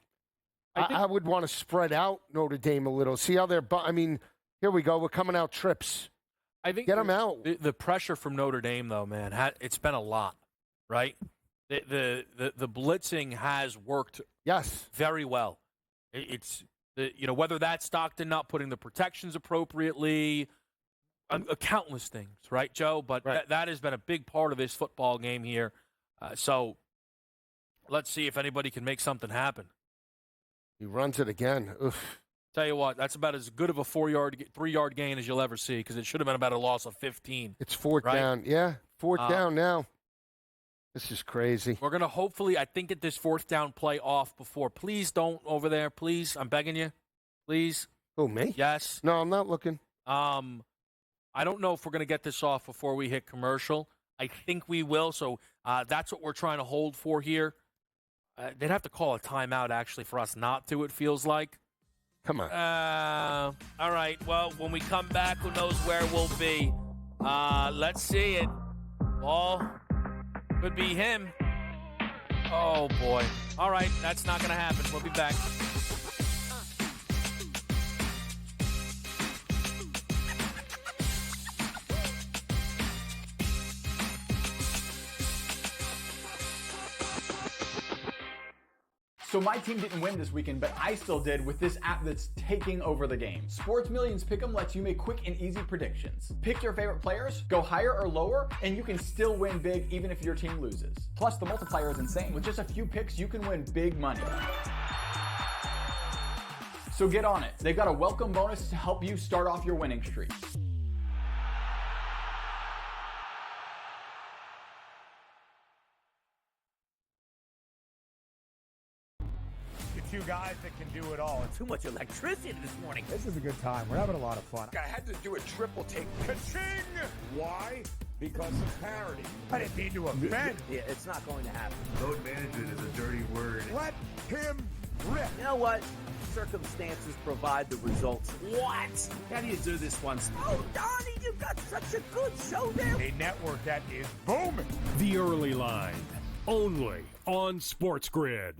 I would want to spread out Notre Dame a little. See how they're I mean, here we go. We're coming out trips. I think get them out. The pressure from Notre Dame, though, man, it's been a lot, right? The blitzing has worked very well. It's whether that's Stockton not putting the protections appropriately, countless things, right, Joe? But that has been a big part of this football game here. So let's see if anybody can make something happen. He runs it again. Oof. Tell you what, that's about as good of a 3-yard gain as you'll ever see because it should have been about a loss of 15. It's fourth down. Yeah, fourth down now. This is crazy. We're going to hopefully, I think, get this fourth down play off before. Please don't over there. Please. I'm begging you. Please. Who, me? Yes. No, I'm not looking. I don't know if we're going to get this off before we hit commercial. I think we will, so that's what we're trying to hold for here. They'd have to call a timeout, actually, for us not to, it feels like. Come on. All right. Well, when we come back, who knows where we'll be. Let's see it. Ball could be him. Oh, boy. All right. That's not going to happen. We'll be back. So my team didn't win this weekend, but I still did with this app that's taking over the game. Sports Millions Pick'em lets you make quick and easy predictions. Pick your favorite players, go higher or lower, and you can still win big even if your team loses. Plus, the multiplier is insane. With just a few picks, you can win big money. So get on it. They've got a welcome bonus to help you start off your winning streak. Two guys that can do it all. Too much electricity this morning. This is a good time. We're having a lot of fun. I had to do a triple take. Ka-ching! Why? Because of parity. I didn't mean to offend. Yeah, it's not going to happen. Load management is a dirty word. Let him rip. You know what? Circumstances provide the results. What? How do you do this one? Oh, Donnie, you've got such a good show there. A network that is booming. The Early Line, only on SportsGrid.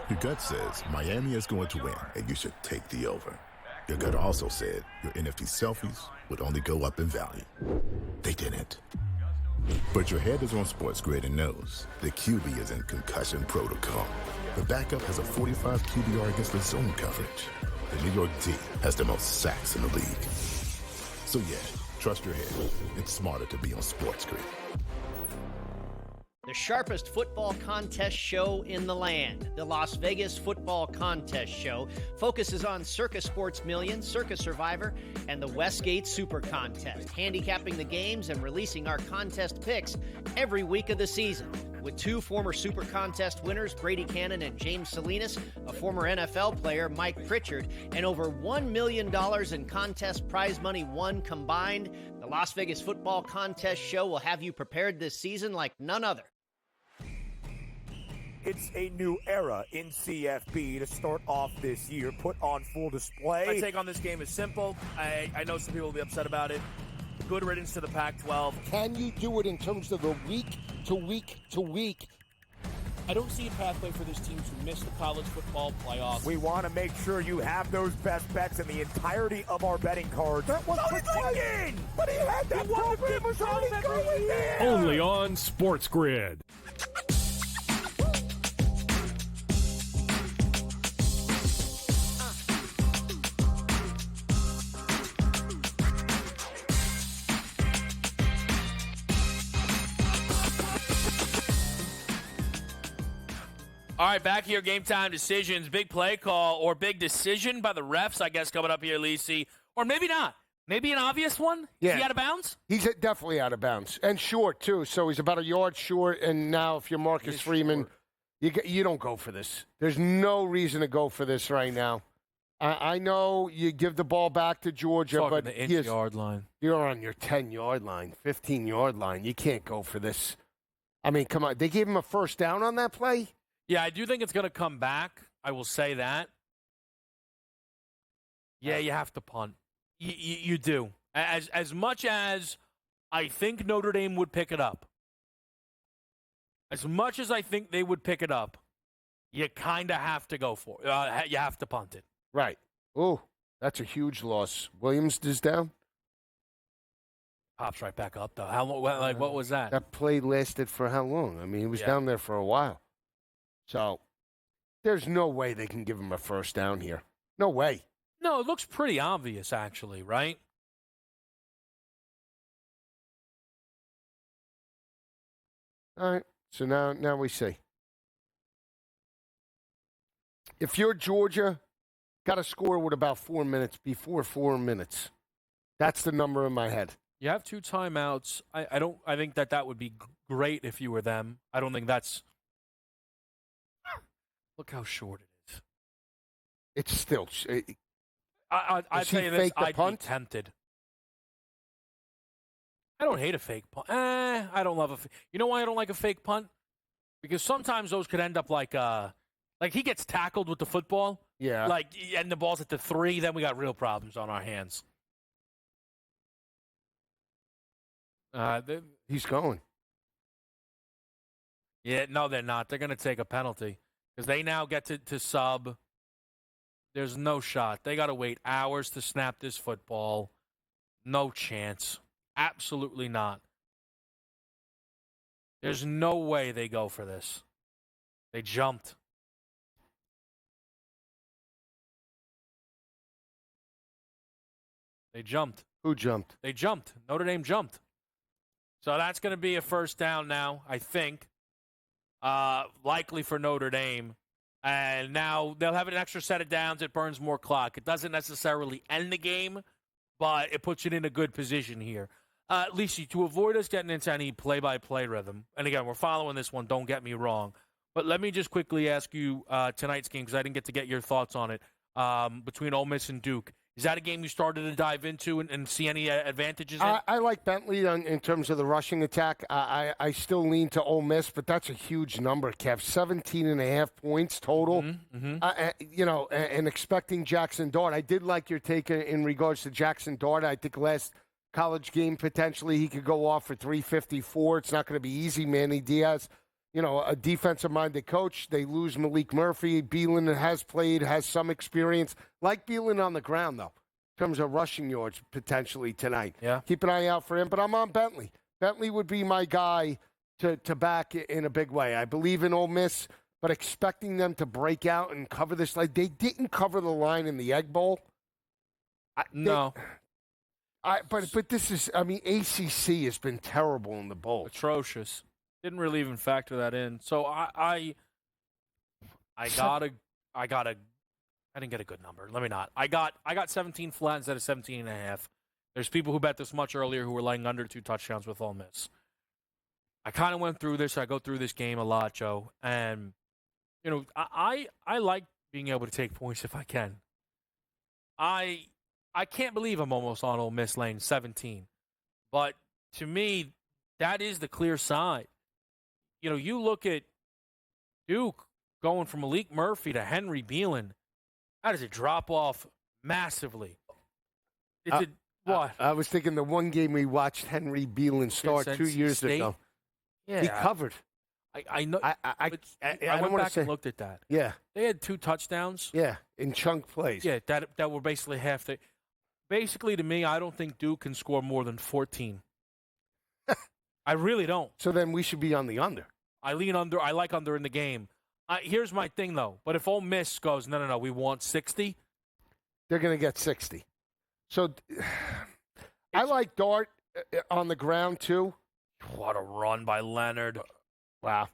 Your gut says Miami is going to win, and you should take the over. Your gut also said your NFT selfies would only go up in value. They didn't. But your head is on SportsGrid and knows the QB is in concussion protocol. The backup has a 45 QBR against the zone coverage. The New York D has the most sacks in the league. So yeah, trust your head. It's smarter to be on SportsGrid. The sharpest football contest show in the land, the Las Vegas Football Contest Show, focuses on Circa Sports Million, Circa Survivor, and the Westgate Super Contest, handicapping the games and releasing our contest picks every week of the season. With two former Super Contest winners, Brady Cannon and James Salinas, a former NFL player, Mike Pritchard, and over $1 million in contest prize money won combined, the Las Vegas Football Contest Show will have you prepared this season like none other. It's a new era in CFB to start off this year, put on full display. My take on this game is simple. I know some people will be upset about it. Good riddance to the Pac-12. Can you do it in terms of the week to week to week? I don't see a pathway for this team to miss the college football playoffs. We want to make sure you have those best bets in the entirety of our betting cards. That was the but he had that program was already going there. Only on SportsGrid. All right, back here, Game Time decisions, big play call or big decision by the refs, I guess, coming up here, Lisi. Or maybe not. Maybe an obvious one? Yeah. Is he out of bounds? He's definitely out of bounds. And short, too. So he's about a yard short. And now if you're Marcus Freeman, you don't go for this. There's no reason to go for this right now. I know you give the ball back to Georgia, but the inch-yard line. You're on your 10-yard line, 15-yard line. You can't go for this. I mean, come on. They gave him a first down on that play? Yeah, I do think it's going to come back. I will say that. Yeah, you have to punt. You do. As much as I think Notre Dame would pick it up. As much as I think they would pick it up, you kind of have to go for it. You have to punt it. Right. Oh, that's a huge loss. Williams is down. Pops right back up, though. How long? What was that? That play lasted for how long? I mean, he was down there for a while. So there's no way they can give him a first down here. No way. No, it looks pretty obvious, actually, right? All right. So now we see. If you're Georgia, got to score with about 4 minutes, before 4 minutes. That's the number in my head. You have 2 timeouts. I think that would be great if you were them. I don't think that's. Look how short it is. It's still. I tell you this, I'd be tempted. I don't hate a fake punt. I don't love you know why I don't like a fake punt? Because sometimes those could end up like he gets tackled with the football. Yeah. And the ball's at the 3, then we got real problems on our hands. He's going. Yeah, no, they're not. They're going to take a penalty because they now get to sub. There's no shot. They got to wait hours to snap this football. No chance. Absolutely not. There's no way they go for this. They jumped. They jumped. Who jumped? They jumped. Notre Dame jumped. So that's going to be a first down now, I think. Likely for Notre Dame. And now they'll have an extra set of downs. It burns more clock. It doesn't necessarily end the game, but it puts it in a good position here. Lisi, to avoid us getting into any play-by-play rhythm, and again, we're following this one, don't get me wrong, but let me just quickly ask you tonight's game, because I didn't get to get your thoughts on it, between Ole Miss and Duke. Is that a game you started to dive into and see any advantages in? I like Bentley in terms of the rushing attack. I still lean to Ole Miss, but that's a huge number, Kev. 17.5 points total. And expecting Jackson Dart. I did like your take in regards to Jackson Dart. I think last college game, potentially, he could go off for 354. It's not going to be easy, Manny Diaz. A defensive-minded coach. They lose Malik Murphy. Beelan has played, has some experience. Like Beelan on the ground, though, in terms of rushing yards potentially tonight. Yeah. Keep an eye out for him, but I'm on Bentley. Bentley would be my guy to back in a big way. I believe in Ole Miss, but expecting them to break out and cover this. Like, they didn't cover the line in the Egg Bowl. No. But this is, ACC has been terrible in the bowl. Atrocious. Didn't really even factor that in. So I didn't get a good number. Let me not. I got 17 flat instead of 17.5. There's people who bet this much earlier who were laying under 2 touchdowns with Ole Miss. I kind of went through this. I go through this game a lot, Joe. And, I like being able to take points if I can. I can't believe I'm almost on Ole Miss laying 17. But to me, that is the clear side. You look at Duke going from Malik Murphy to Henry Beelan. That is a drop-off massively. What? I was thinking the one game we watched Henry Beelan start 2 years ago. Yeah. He covered. I know. I went back and looked at that. Yeah. They had 2 touchdowns. Yeah, in chunk plays. Yeah, that were basically half the. Basically, to me, I don't think Duke can score more than 14. I really don't. So then we should be on the under. I lean under. I like under in the game. Here's my thing, though. But if Ole Miss goes, no, we want 60. They're going to get 60. So I like Dart on the ground, too. What a run by Leonard. Wow.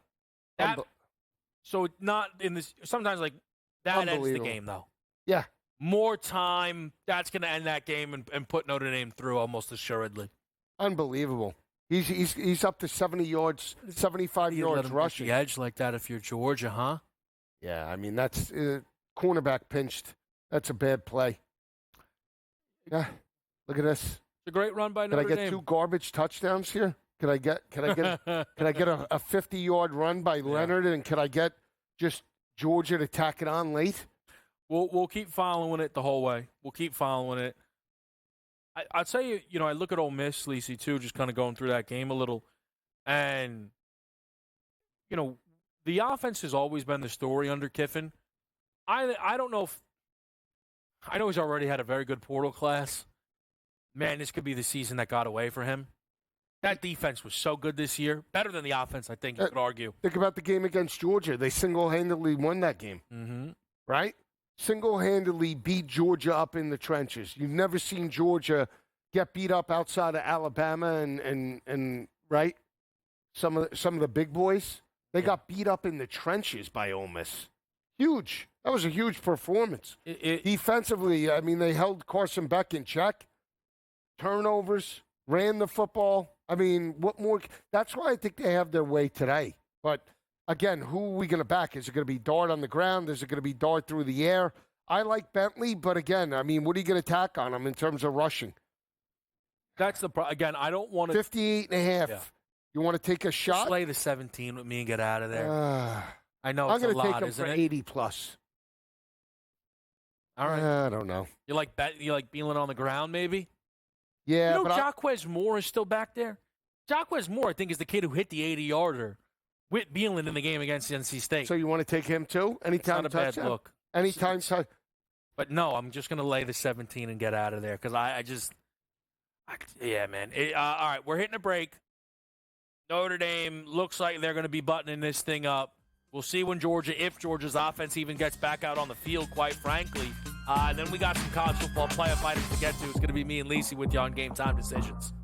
So not in this. Sometimes, that ends the game, though. Yeah. More time. That's going to end that game and put Notre Dame through almost assuredly. Unbelievable. He's up to 70 yards, 75 yards rushing. The edge like that if you're Georgia, huh? Yeah, that's cornerback pinched. That's a bad play. Yeah, look at this. It's a great run by Notre Dame. Can I get 2 garbage touchdowns here? Can I get a 50-yard run by Leonard, and can I get just Georgia to tack it on late? We'll keep following it the whole way. We'll keep following it. I'd say, I look at Ole Miss, Lacey, too, just kind of going through that game a little. And, the offense has always been the story under Kiffin. I don't know if – I know he's already had a very good portal class. Man, this could be the season that got away for him. That defense was so good this year. Better than the offense, I think you could argue. Think about the game against Georgia. They single-handedly won that game. Mm-hmm. Right? Single-handedly beat Georgia up in the trenches. You've never seen Georgia get beat up outside of Alabama and right? Some of the big boys. They got beat up in the trenches by Ole Miss. Huge. That was a huge performance. Defensively, I mean, they held Carson Beck in check. Turnovers, ran the football. I mean, what more? That's why I think they have their way today. But, again, who are we going to back? Is it going to be Dart on the ground? Is it going to be Dart through the air? I like Bentley, but, again, I mean, what are you going to tack on him in terms of rushing? That's the problem. Again, I don't want to. 58.5. Yeah. You want to take a shot? Just lay the 17 with me and get out of there. I know I'm it's a lot, take him isn't for it? 80+. All right. I don't know. You like Beelan on the ground, maybe? Yeah, but Jaquez Moore is still back there. Jaquez Moore, I think, is the kid who hit the 80-yarder with Beelan in the game against NC State. So you want to take him too? Anytime it's not a bad look. Anytime. But no, I'm just going to lay the 17 and get out of there because yeah, man. All right, we're hitting a break. Notre Dame looks like they're going to be buttoning this thing up. We'll see if Georgia's offense even gets back out on the field, quite frankly. And then we got some college football playoff items to get to. It's going to be me and Lacey with you on Game Time Decisions.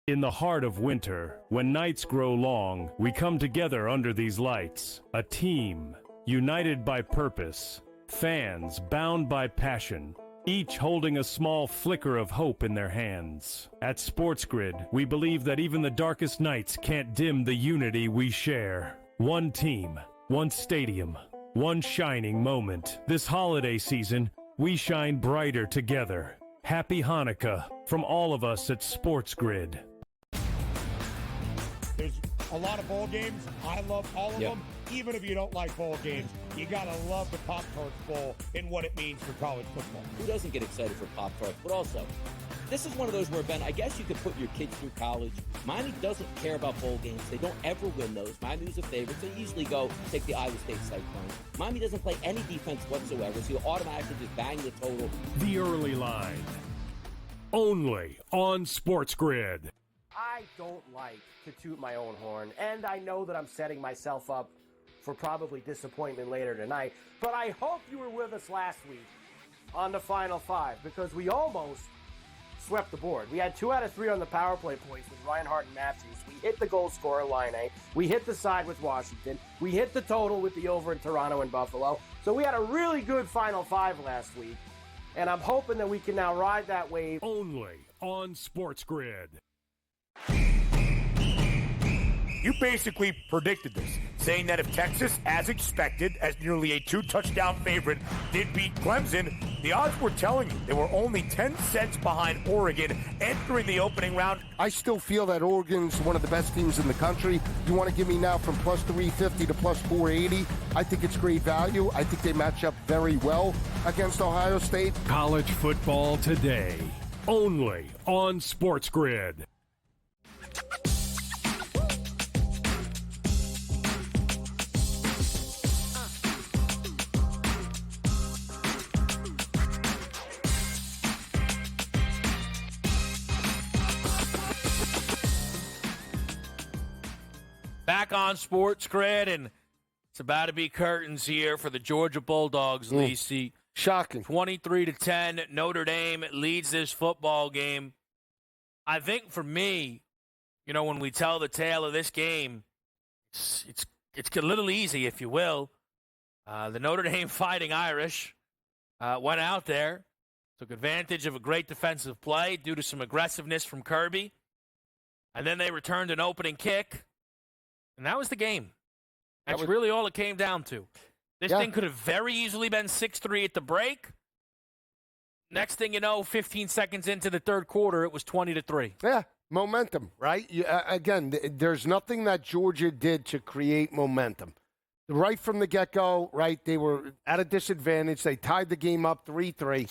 In the heart of winter, when nights grow long, we come together under these lights. A team, united by purpose. Fans bound by passion. Each holding a small flicker of hope in their hands. At SportsGrid, we believe that even the darkest nights can't dim the unity we share. One team, one stadium, one shining moment. This holiday season, we shine brighter together. Happy Hanukkah from all of us at SportsGrid. There's a lot of bowl games. I love all of them. Even if you don't like bowl games, you got to love the Pop-Tarts Bowl and what it means for college football. Who doesn't get excited for Pop-Tarts? But also, this is one of those where, Ben, I guess you could put your kids through college. Miami doesn't care about bowl games. They don't ever win those. Miami's a favorite. They usually go take the Iowa State Cyclones. Miami doesn't play any defense whatsoever, so you automatically just bang the total. The early line. Only on SportsGrid. I don't like to toot my own horn, and I know that I'm setting myself up for probably disappointment later tonight, but I hope you were with us last week on the Final Five because we almost swept the board. We had 2 out of 3 on the power play points with Reinhardt and Matthews. We hit the goal scorer line A. We hit the side with Washington. We hit the total with the over in Toronto and Buffalo. So we had a really good Final Five last week, and I'm hoping that we can now ride that wave. Only on SportsGrid. You basically predicted this, saying that if Texas, as expected, as nearly a 2-touchdown favorite, did beat Clemson, the odds were telling you they were only 10 cents behind Oregon entering the opening round. I still feel that Oregon's one of the best teams in the country. You want to give me now from plus 350 to plus 480? I think it's great value. I think they match up very well against Ohio State. College football today, only on SportsGrid. Back on SportsGrid, and it's about to be curtains here for the Georgia Bulldogs, Lacey. Shocking. 23-10, Notre Dame leads this football game. I think for me, when we tell the tale of this game, it's a little easy, if you will. The Notre Dame Fighting Irish went out there, took advantage of a great defensive play due to some aggressiveness from Kirby, and then they returned an opening kick. And that was the game. That's really all it came down to. This thing could have very easily been 6-3 at the break. Next thing you know, 15 seconds into the third quarter, it was 20-3. Yeah, momentum, right? Again, there's nothing that Georgia did to create momentum. Right from the get-go, right, they were at a disadvantage. They tied the game up 3-3.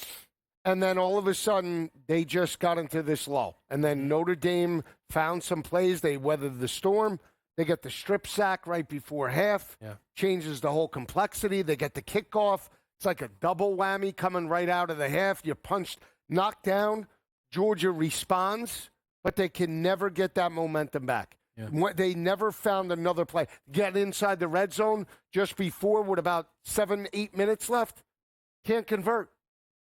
And then all of a sudden, they just got into this lull. And then Notre Dame found some plays. They weathered the storm. They get the strip sack right before half. Yeah. Changes the whole complexity. They get the kickoff. It's like a double whammy coming right out of the half. You're punched, knocked down. Georgia responds, but they can never get that momentum back. Yeah. They never found another play. Get inside the red zone just before with about 7-8 minutes left. Can't convert.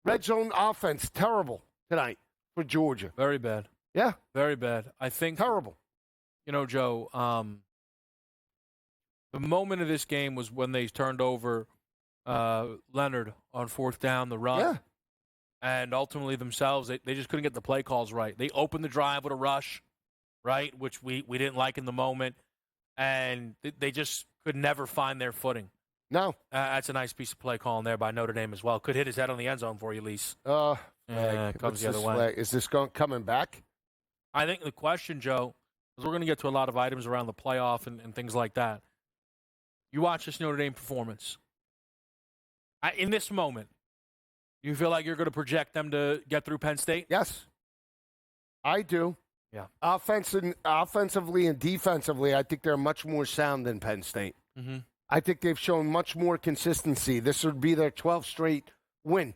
Red zone offense, terrible tonight for Georgia. Very bad. Yeah. Very bad. I think. Terrible. You know, Joe, the moment of this game was when they turned over Leonard on fourth down, the run. Yeah. And ultimately themselves, they just couldn't get the play calls right. They opened the drive with a rush, right, which we didn't like in the moment. And they just could never find their footing. No. That's a nice piece of play calling there by Notre Dame as well. Could hit his head on the end zone for you, Lise. It comes the other way. Is this coming back? I think the question, Joe, because we're going to get to a lot of items around the playoff and things like that. You watch this Notre Dame performance. In this moment, you feel like you're going to project them to get through Penn State? Yes. I do. Yeah. Offensively and defensively, I think they're much more sound than Penn State. Mm-hmm. I think they've shown much more consistency. This would be their 12th straight win.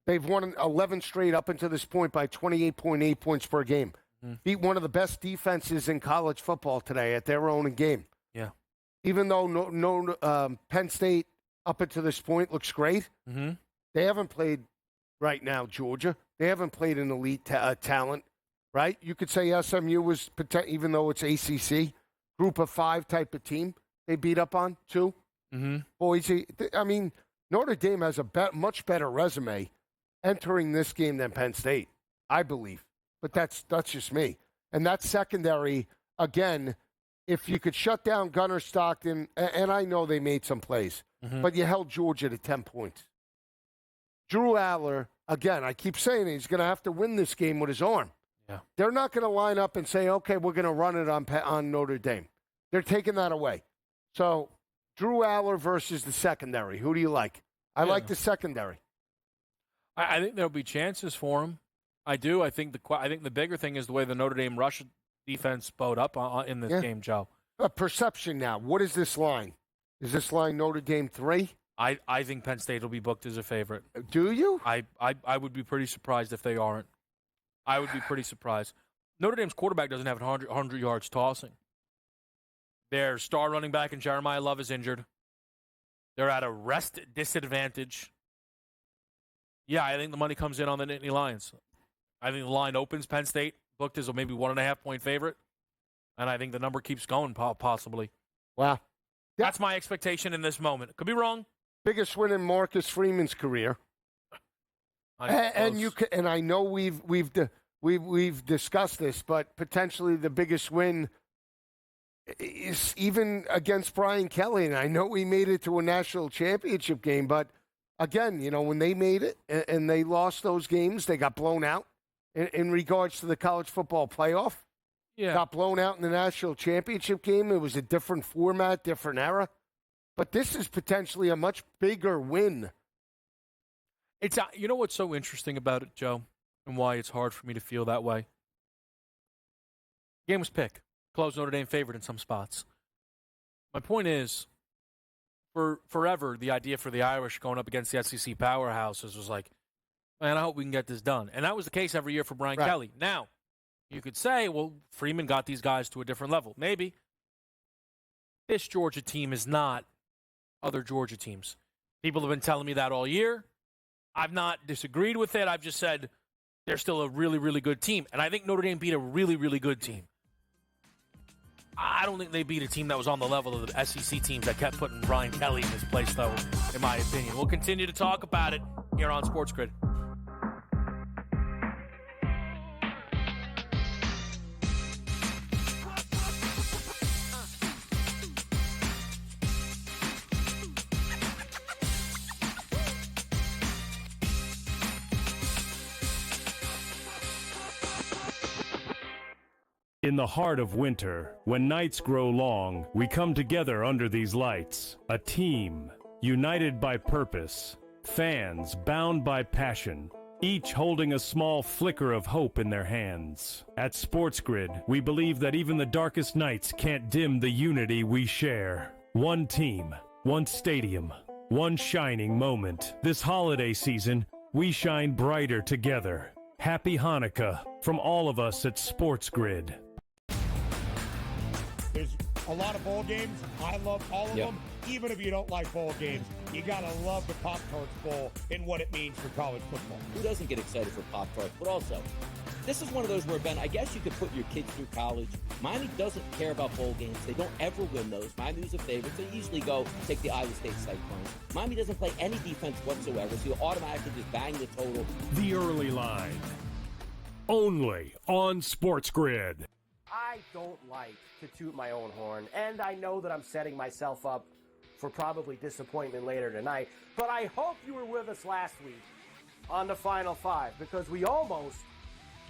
They've won 11 straight up until this point by 28.8 points per game. Mm-hmm. Beat one of the best defenses in college football today at their own game. Yeah. Even though Penn State up until this point looks great, mm-hmm. They haven't played right now Georgia. They haven't played an elite talent, right? You could say SMU was, even though it's ACC, group of 5 type of team. They beat up on 2. Mm-hmm. Boise. I mean, Notre Dame has a much better resume entering this game than Penn State, I believe. But that's just me. And that secondary, again, if you could shut down Gunnar Stockton, and I know they made some plays, mm-hmm. but you held Georgia to 10 points. Drew Aller, again, I keep saying he's going to have to win this game with his arm. Yeah. They're not going to line up and say, okay, we're going to run it on Notre Dame. They're taking that away. So, Drew Aller versus the secondary. Who do you like? I like the secondary. I think there'll be chances for him. I do. I think the bigger thing is the way the Notre Dame rush defense bowed up in this game, Joe. Perception now. What is this line? Is this line Notre Dame 3? I think Penn State will be booked as a favorite. Do you? I would be pretty surprised if they aren't. I would be pretty surprised. Notre Dame's quarterback doesn't have 100 yards tossing. Their star running back in Jeremiah Love is injured. They're at a rest disadvantage. Yeah, I think the money comes in on the Nittany Lions. I think the line opens Penn State, booked as a maybe 1.5-point favorite. And I think the number keeps going, possibly. Wow. That's my expectation in this moment. Could be wrong. Biggest win in Marcus Freeman's career. And I know we've discussed this, but potentially the biggest win is even against Brian Kelly. And I know we made it to a national championship game, but again, when they made it and they lost those games, they got blown out in regards to the college football playoff. Yeah. Got blown out in the national championship game. It was a different format, different era. But this is potentially a much bigger win. It's you know what's so interesting about it, Joe, and why it's hard for me to feel that way? Game was picked. Closed Notre Dame favorite in some spots. My point is, for forever, the idea for the Irish going up against the SEC powerhouses was like, man, I hope we can get this done. And that was the case every year for Brian Kelly. Now, you could say, well, Freeman got these guys to a different level. Maybe. This Georgia team is not other Georgia teams. People have been telling me that all year. I've not disagreed with it. I've just said they're still a really, really good team. And I think Notre Dame beat a really, really good team. I don't think they beat a team that was on the level of the SEC teams that kept putting Brian Kelly in his place, though, in my opinion. We'll continue to talk about it here on SportsGrid. In the heart of winter, when nights grow long, we come together under these lights. A team, united by purpose. Fans bound by passion. Each holding a small flicker of hope in their hands. At SportsGrid, we believe that even the darkest nights can't dim the unity we share. One team, one stadium, one shining moment. This holiday season, we shine brighter together. Happy Hanukkah from all of us at SportsGrid. There's a lot of bowl games. I love all of them. Even if you don't like bowl games, you got to love the Pop-Tarts Bowl and what it means for college football. Who doesn't get excited for Pop-Tarts? But also, this is one of those where, Ben, I guess you could put your kids through college. Miami doesn't care about bowl games. They don't ever win those. Miami's a favorite. They usually go take the Iowa State Cyclones. Miami doesn't play any defense whatsoever, so you automatically just bang the total. The early line. Only on SportsGrid. I don't like to toot my own horn, and I know that I'm setting myself up for probably disappointment later tonight, but I hope you were with us last week on the Final Five, because we almost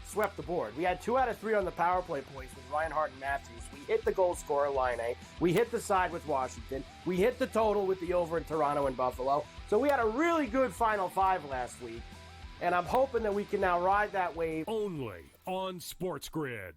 swept the board. We had 2 out of 3 on the power play points with Reinhardt and Matthews. We hit the goal scorer line A. We hit the side with Washington. We hit the total with the over in Toronto and Buffalo. So we had a really good Final Five last week, and I'm hoping that we can now ride that wave. Only on SportsGrid.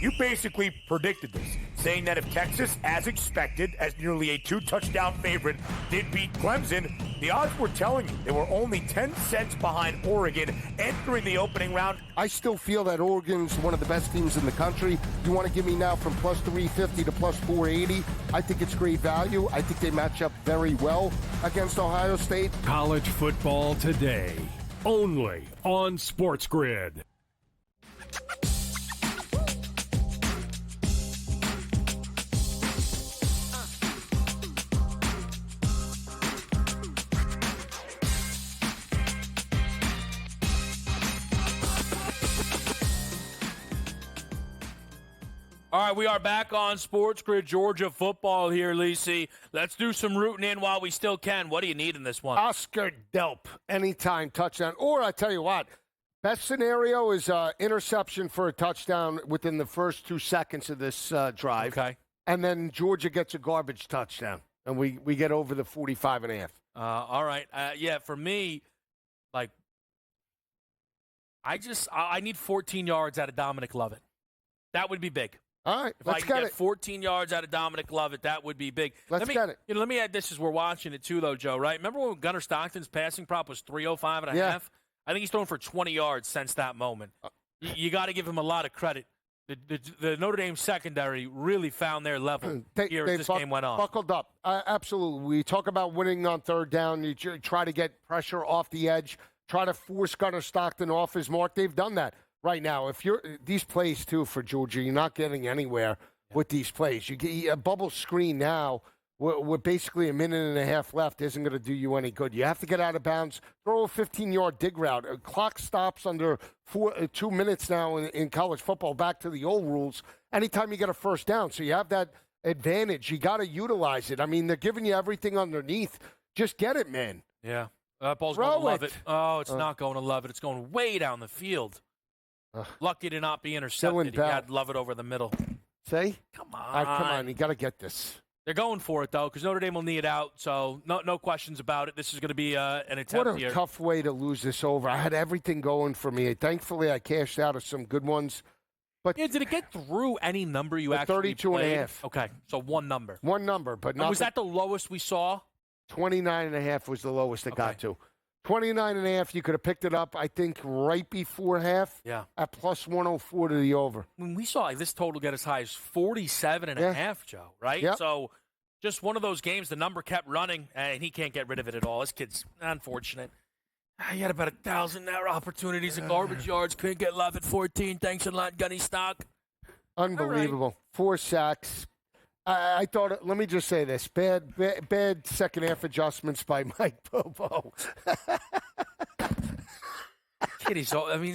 You basically predicted this, saying that if Texas, as expected, as nearly a 2-touchdown favorite, did beat Clemson, the odds were telling you they were only 10 cents behind Oregon entering the opening round. I still feel that Oregon's one of the best teams in the country. You want to give me now from plus 350 to plus 480? I think it's great value. I think they match up very well against Ohio State. College football today. Only on SportsGrid. All right, we are back on SportsGrid Georgia football here, Lisi. Let's do some rooting in while we still can. What do you need in this one? Oscar Delp, anytime touchdown. Or I tell you what, best scenario is interception for a touchdown within the first 2 seconds of this drive. Okay. And then Georgia gets a garbage touchdown, and we get over the 45.5. All right. Yeah, for me, like, I need 14 yards out of Dominic Lovett. That would be big. All right, if let's I can get get it. 14 yards out of Dominic Lovett, that would be big. Let's get it. Let me add this as we're watching it too, though, Joe, right? Remember when Gunnar Stockton's passing prop was 305 and a half? I think he's thrown for 20 yards since that moment. You got to give him a lot of credit. The Notre Dame secondary really found their level here as this game went on. Buckled up. Absolutely. We talk about winning on third down. You try to get pressure off the edge, try to force Gunnar Stockton off his mark. They've done that. Right now, if you're these plays too for Georgia, you're not getting anywhere with these plays. You get a bubble screen now. With basically a minute and a half left, isn't going to do you any good. You have to get out of bounds. Throw a 15-yard dig route. Clock stops under 2 minutes now in college football. Back to the old rules. Anytime you get a first down, so you have that advantage. You got to utilize it. I mean, they're giving you everything underneath. Just get it, man. Yeah, that ball's going to Lovett. Oh, it's not going to Lovett. It's going way down the field. Lucky to not be intercepted. He had Lovett over the middle. Say? Come on. Come on. You got to get this. They're going for it, though, because Notre Dame will need it out, so no questions about it. This is going to be an attempt here. What a tough way to lose this over. I had everything going for me. Thankfully, I cashed out of some good ones. But yeah, did it get through any number you actually 32 played? and a half. Okay, so one number. One number, but not. Was that the lowest we saw? 29 and a half was the lowest it got to. 29 and a half, you could have picked it up, I think, right before half. Yeah. At plus 104 to the over. When we saw this total get as high as 47 and a half, Joe, right? Yep. So just one of those games, the number kept running, and he can't get rid of it at all. This kid's unfortunate. He had about 1,000 narrow opportunities and garbage yards. Couldn't get love at 14. Thanks a lot, Gunny Stock. Unbelievable. Right. 4 sacks. I thought, let me just say this, bad second half adjustments by Mike Bobo. Kid,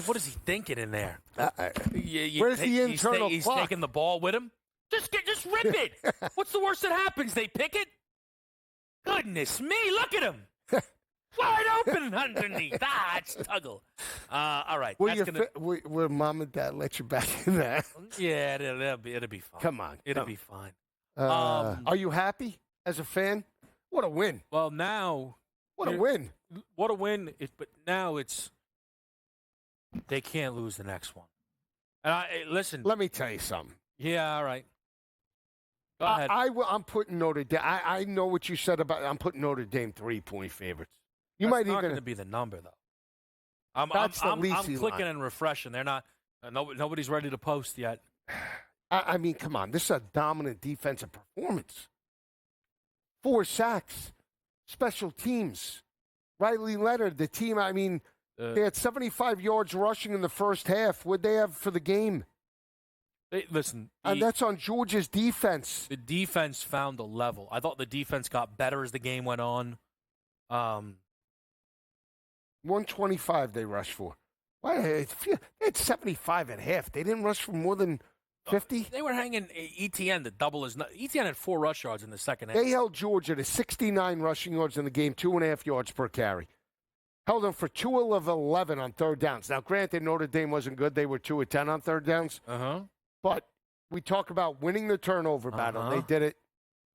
what is he thinking in there? Where's the internal He's clock? taking the ball with him? Just rip it. What's the worst that happens? They pick it? Goodness me, look at him. Wide open underneath. It's Tuggle. All right. Will Mom and Dad let you back in there? Yeah, it'll be fine. Come on. It'll be fine. Are you happy as a fan? What a win. Well, now. What a win. What a win. But now they can't lose the next one. And listen. Let me tell you something. Yeah, all right. Go ahead. I'm putting Notre Dame. I know what you said about. I'm putting Notre Dame 3-point favorites. That's not going to be the number though. I'm clicking and refreshing. They're not. Nobody's ready to post yet. I mean, come on. This is a dominant defensive performance. 4 sacks, special teams. Riley Leonard, the team. I mean, they had 75 yards rushing in the first half. What'd they have for the game? Listen, and that's on Georgia's defense. The defense found a level. I thought the defense got better as the game went on. 125 they rushed for. Why? They had 75 at half. They didn't rush for more than 50? They were hanging ETN to double his. ETN had 4 rush yards in the second half. They held Georgia to 69 rushing yards in the game, 2.5 yards per carry. Held them for 2 of 11 on third downs. Now, granted, Notre Dame wasn't good. They were 2 of 10 on third downs. But we talk about winning the turnover battle. They did it.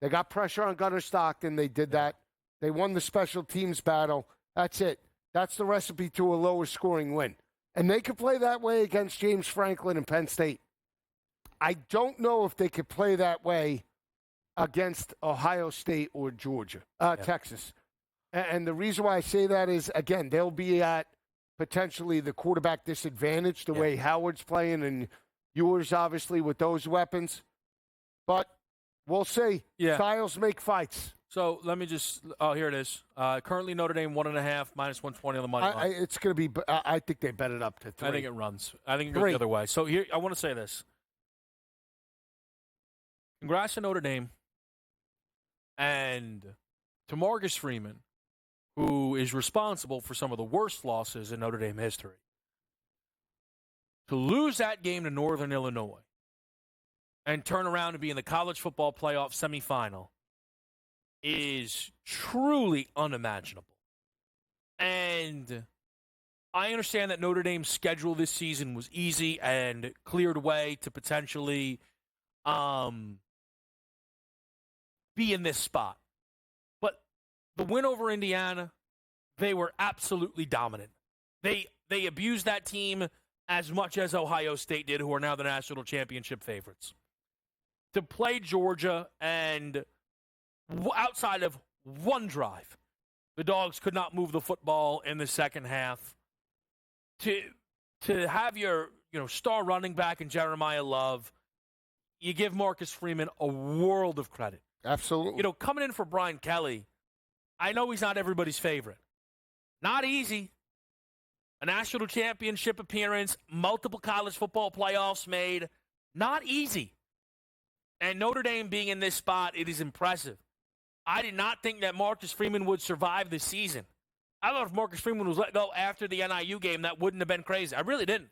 They got pressure on Gunnar Stockton. They did that. They won the special teams battle. That's it. That's the recipe to a lower scoring win. And they could play that way against James Franklin and Penn State. I don't know if they could play that way against Ohio State or Georgia, Texas. And the reason why I say that is, again, they'll be at potentially the quarterback disadvantage the way Howard's playing and yours, obviously, with those weapons. But we'll see. Yeah. Styles make fights. So let me just – here it is. Currently Notre Dame 1.5, minus 120 on the money line. It's going to be – I think they bet it up to 3. I think it runs. I think it goes the other way. So here, I want to say this. Congrats to Notre Dame and to Marcus Freeman, who is responsible for some of the worst losses in Notre Dame history. To lose that game to Northern Illinois and turn around and be in the college football playoff semifinal is truly unimaginable. And I understand that Notre Dame's schedule this season was easy and cleared way to potentially be in this spot. But the win over Indiana, they were absolutely dominant. They abused that team as much as Ohio State did, who are now the national championship favorites. To play Georgia and outside of one drive, the Dogs could not move the football in the second half. To have your star running back in Jeremiah Love, you give Marcus Freeman a world of credit. Absolutely. Coming in for Brian Kelly, I know he's not everybody's favorite. Not easy. A national championship appearance, multiple college football playoffs made. Not easy. And Notre Dame being in this spot, it is impressive. I did not think that Marcus Freeman would survive this season. I thought if Marcus Freeman was let go after the NIU game, that wouldn't have been crazy. I really didn't.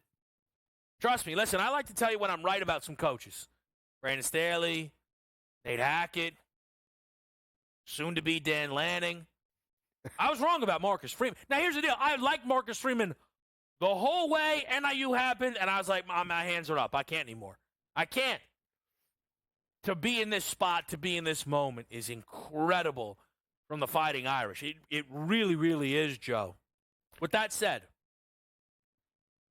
Trust me. Listen, I like to tell you when I'm right about some coaches. Brandon Staley, Nate Hackett, soon-to-be Dan Lanning. I was wrong about Marcus Freeman. Now, here's the deal. I liked Marcus Freeman the whole way NIU happened, and I was like, my hands are up. I can't anymore. I can't. To be in this spot, to be in this moment is incredible from the Fighting Irish. It really, really is, Joe. With that said,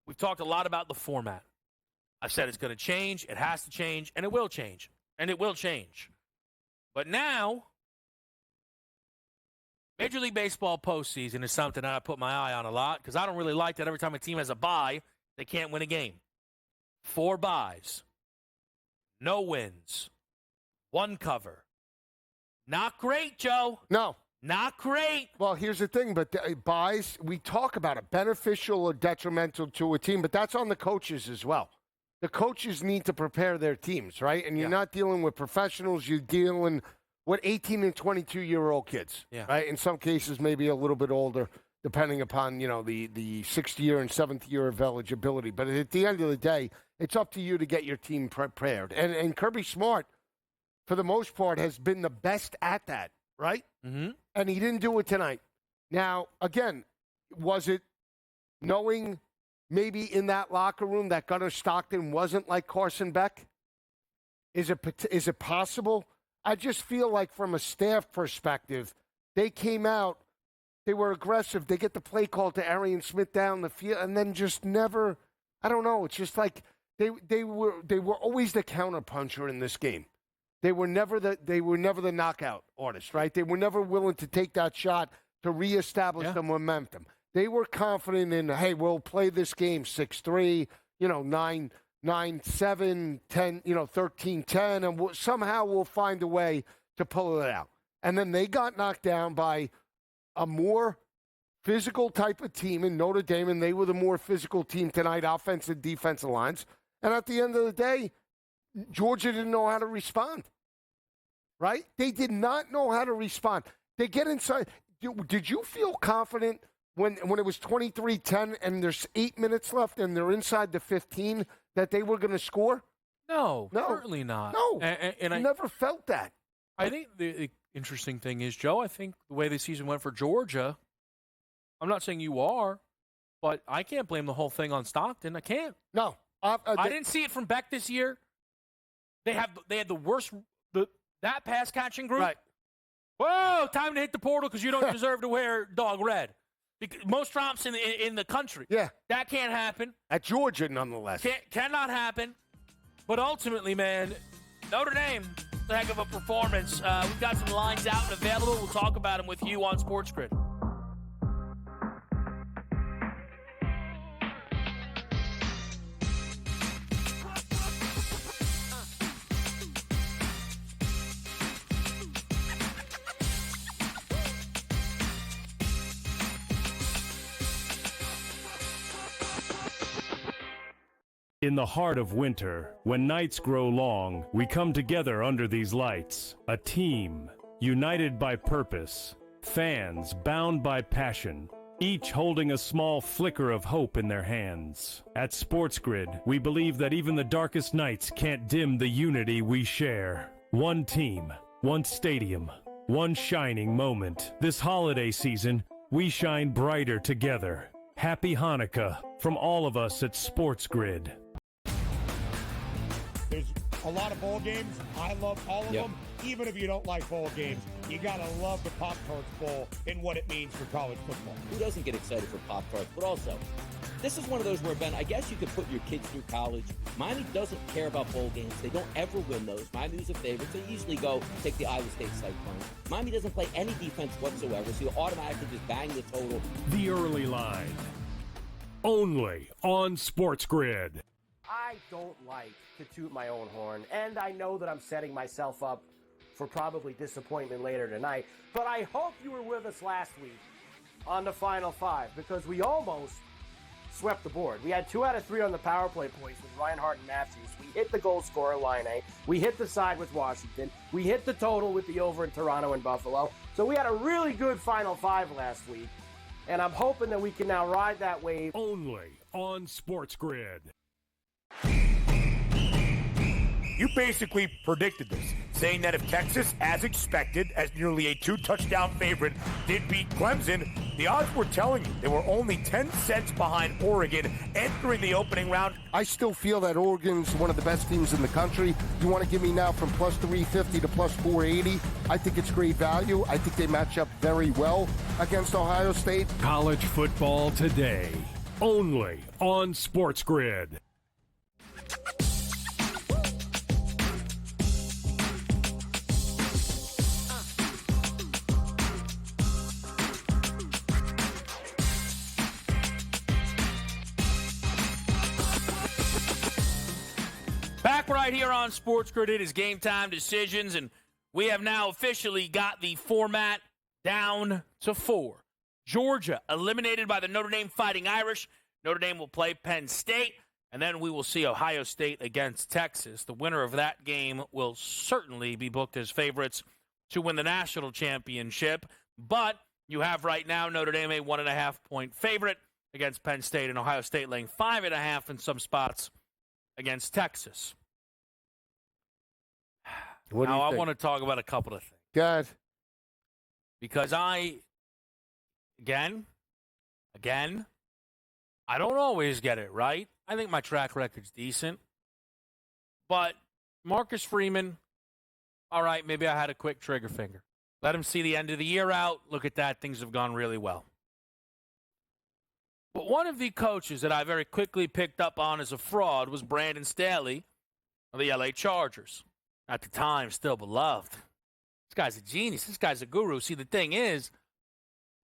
we've talked a lot about the format. I've said it's going to change, it has to change, and it will change. And it will change. But now, Major League Baseball postseason is something that I put my eye on a lot because I don't really like that every time a team has a bye, they can't win a game. 4 byes. No wins. 1 cover. Not great, Joe. No. Not great. Well, here's the thing, but byes, we talk about it, beneficial or detrimental to a team, but that's on the coaches as well. The coaches need to prepare their teams, right? And you're not dealing with professionals, you're dealing with 18 and 22-year-old kids, right? In some cases, maybe a little bit older, depending upon, the 6th year and 7th year of eligibility. But at the end of the day, it's up to you to get your team prepared. And Kirby Smart, for the most part, has been the best at that, right? Mm-hmm. And he didn't do it tonight. Now, again, was it knowing maybe in that locker room that Gunnar Stockton wasn't like Carson Beck? Is it possible? I just feel like from a staff perspective, they came out, they were aggressive. They get the play call to Arian Smith down the field, and then just never. I don't know. It's just like they were always the counterpuncher in this game. They were never the knockout artist, right? They were never willing to take that shot to reestablish the momentum. They were confident in, hey, we'll play this game 6-3, 9-7, 10, 13-10, and somehow we'll find a way to pull it out. And then they got knocked down by a more physical type of team in Notre Dame, and they were the more physical team tonight, offensive, defensive lines. And at the end of the day, Georgia didn't know how to respond, right? They did not know how to respond. They get inside. Did you feel confident when it was 23-10 and there's 8 minutes left and they're inside the 15 that they were going to score? No, certainly not. No, and I never felt that. I think the interesting thing is, Joe, I think the way the season went for Georgia, I'm not saying you are, but I can't blame the whole thing on Stockton. I can't. No. I didn't see it from Beck this year. They had the worst that pass catching group. Right. Whoa! Time to hit the portal because you don't deserve to wear dog red. Most drops in the country. Yeah, that can't happen at Georgia, nonetheless. Cannot happen. But ultimately, man, Notre Dame, a heck of a performance. We've got some lines out and available. We'll talk about them with you on SportsGrid. In the heart of winter, when nights grow long, we come together under these lights. A team, united by purpose. Fans, bound by passion. Each holding a small flicker of hope in their hands. At SportsGrid, we believe that even the darkest nights can't dim the unity we share. One team, one stadium, one shining moment. This holiday season, we shine brighter together. Happy Hanukkah from all of us at SportsGrid. There's a lot of bowl games. I love all of them. Even if you don't like bowl games, you got to love the Pop-Tarts Bowl and what it means for college football. Who doesn't get excited for Pop-Tarts? But also, this is one of those where, Ben, I guess you could put your kids through college. Miami doesn't care about bowl games. They don't ever win those. Miami's a favorite. They usually go take the Iowa State Cyclones. Miami doesn't play any defense whatsoever, so you automatically just bang the total. The early line. Only on SportsGrid. I don't like to toot my own horn, and I know that I'm setting myself up for probably disappointment later tonight, but I hope you were with us last week on the Final Five because we almost swept the board. We had 2 out of 3 on the power play points with Reinhardt and Matthews. We hit the goal scorer line A. We hit the side with Washington. We hit the total with the over in Toronto and Buffalo. So we had a really good Final Five last week, and I'm hoping that we can now ride that wave. Only on SportsGrid. You basically predicted this, saying that if Texas, as expected, as nearly a 2-touchdown favorite, did beat Clemson, the odds were telling you they were only 10 cents behind Oregon entering the opening round. I still feel that Oregon's one of the best teams in the country. You want to give me now from plus 350 to plus 480? I think it's great value. I think they match up very well against Ohio State. College football today, only on SportsGrid. Back right here on SportsGrid, it is Game Time Decisions, and we have now officially got the format down to 4. Georgia eliminated by the Notre Dame Fighting Irish. Notre Dame will play Penn State, and then we will see Ohio State against Texas. The winner of that game will certainly be booked as favorites to win the national championship, but you have right now Notre Dame a 1.5-point favorite against Penn State, and Ohio State laying 5.5 in some spots against Texas. I want to talk about a couple of things. God. Because Again, I don't always get it right. I think my track record's decent. But Marcus Freeman, all right, maybe I had a quick trigger finger. Let him see the end of the year out. Look at that. Things have gone really well. But one of the coaches that I very quickly picked up on as a fraud was Brandon Staley of the LA Chargers. At the time, still beloved. This guy's a genius. This guy's a guru. See, the thing is,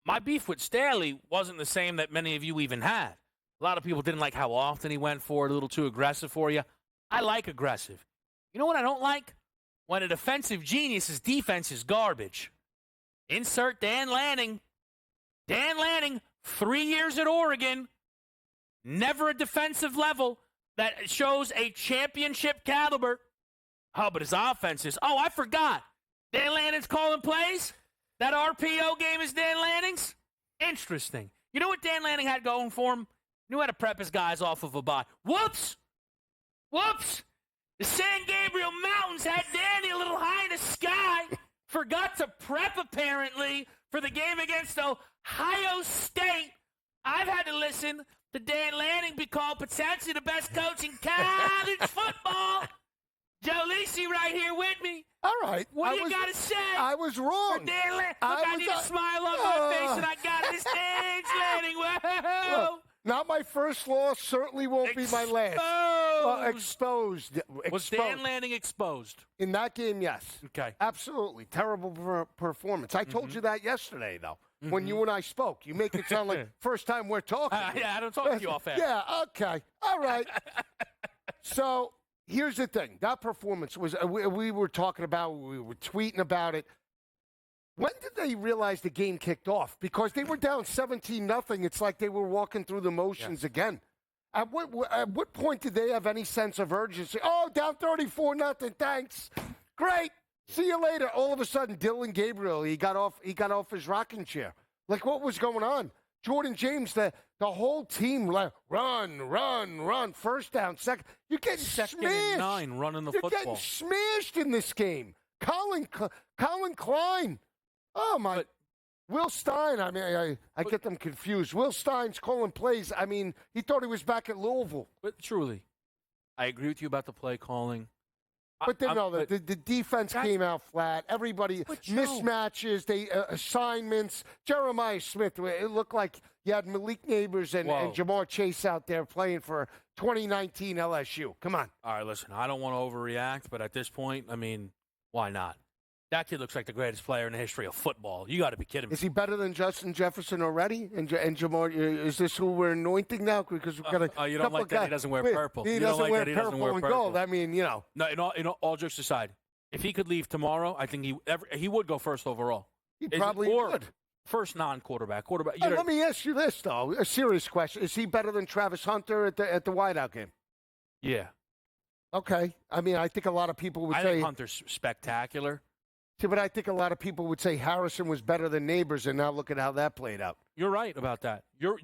my beef with Staley wasn't the same that many of you even had. A lot of people didn't like how often he went for it, a little too aggressive for you. I like aggressive. You know what I don't like? When a defensive genius's defense is garbage. Insert Dan Lanning. Dan Lanning, 3 years at Oregon, never a defensive level that shows a championship caliber. Oh, but his offense is, I forgot. Dan Lanning's calling plays? That RPO game is Dan Lanning's? Interesting. You know what Dan Lanning had going for him? He knew how to prep his guys off of a bye. Whoops! The San Gabriel Mountains had Danny a little high in the sky. Forgot to prep, apparently, for the game against Ohio State. I've had to listen to Dan Lanning be called potentially the best coach in college football. Joe Lisi right here with me. All right. What do you got to say? I was wrong. For Dan Lanning. Look, I need a smile on my face, and I got it. It's Dan Lanning. Whoa. Look, not my first loss. Certainly won't be my last. Exposed. Was Dan Lanning exposed? In that game, yes. Okay. Absolutely. Terrible performance. I told you that yesterday, though, when you and I spoke. You make it sound like first time we're talking. Yeah, I don't talk to you off air. Yeah, okay. All right. So here's the thing. That performance was, we were talking about, we were tweeting about it. When did they realize the game kicked off? Because they were down 17-0. It's like they were walking through the motions again. At what point did they have any sense of urgency? Oh, down 34-0. Thanks. Great. See you later. All of a sudden, Dylan Gabriel, he got off his rocking chair. Like, what was going on? Jordan James, the whole team, like, run. First down, second. You're getting Second smashed. and 9 running the You're football. getting smashed in this game. Colin Klein. Oh, my. But, Will Stein, I mean, I get them confused. Will Stein's calling plays. I mean, he thought he was back at Louisville. But truly, I agree with you about the play calling. But the defense came out flat. Everybody, mismatches, assignments. Jeremiah Smith, it looked like you had Malik Neighbors and Jamar Chase out there playing for 2019 LSU. Come on. All right, listen, I don't want to overreact, but at this point, I mean, why not? That kid looks like the greatest player in the history of football. You got to be kidding me. Is he better than Justin Jefferson already? And Jamar, is this who we're anointing now? Because we've got you don't like that he doesn't wear purple. He doesn't wear purple and gold. I mean, you know. No, all jokes aside, if he could leave tomorrow, I think he would go first overall. He probably would. First non-quarterback. Let me ask you this, though. A serious question. Is he better than Travis Hunter at the wideout game? Yeah. Okay. I mean, I think a lot of people would say. I think Hunter's spectacular. See, but I think a lot of people would say Harrison was better than Neighbors, and now look at how that played out. You're right about that. You're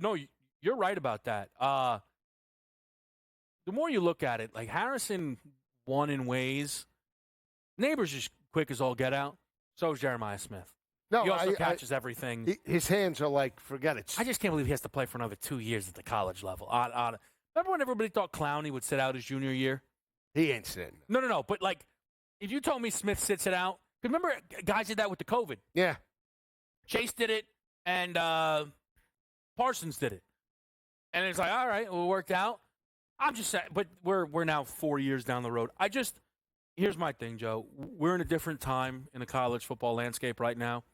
right about that. The more you look at it, like Harrison won in ways. Neighbors is quick as all get out. So is Jeremiah Smith. No, he also catches everything. His hands are like, forget it. I just can't believe he has to play for another 2 years at the college level. Remember when everybody thought Clowney would sit out his junior year? He ain't sitting. No. But, like, if you told me Smith sits it out, remember guys did that with the COVID. Yeah. Chase did it, and Parsons did it. And it's like, all right, well, it worked out. I'm just saying, but we're now 4 years down the road. Here's my thing, Joe. We're in a different time in the college football landscape right now,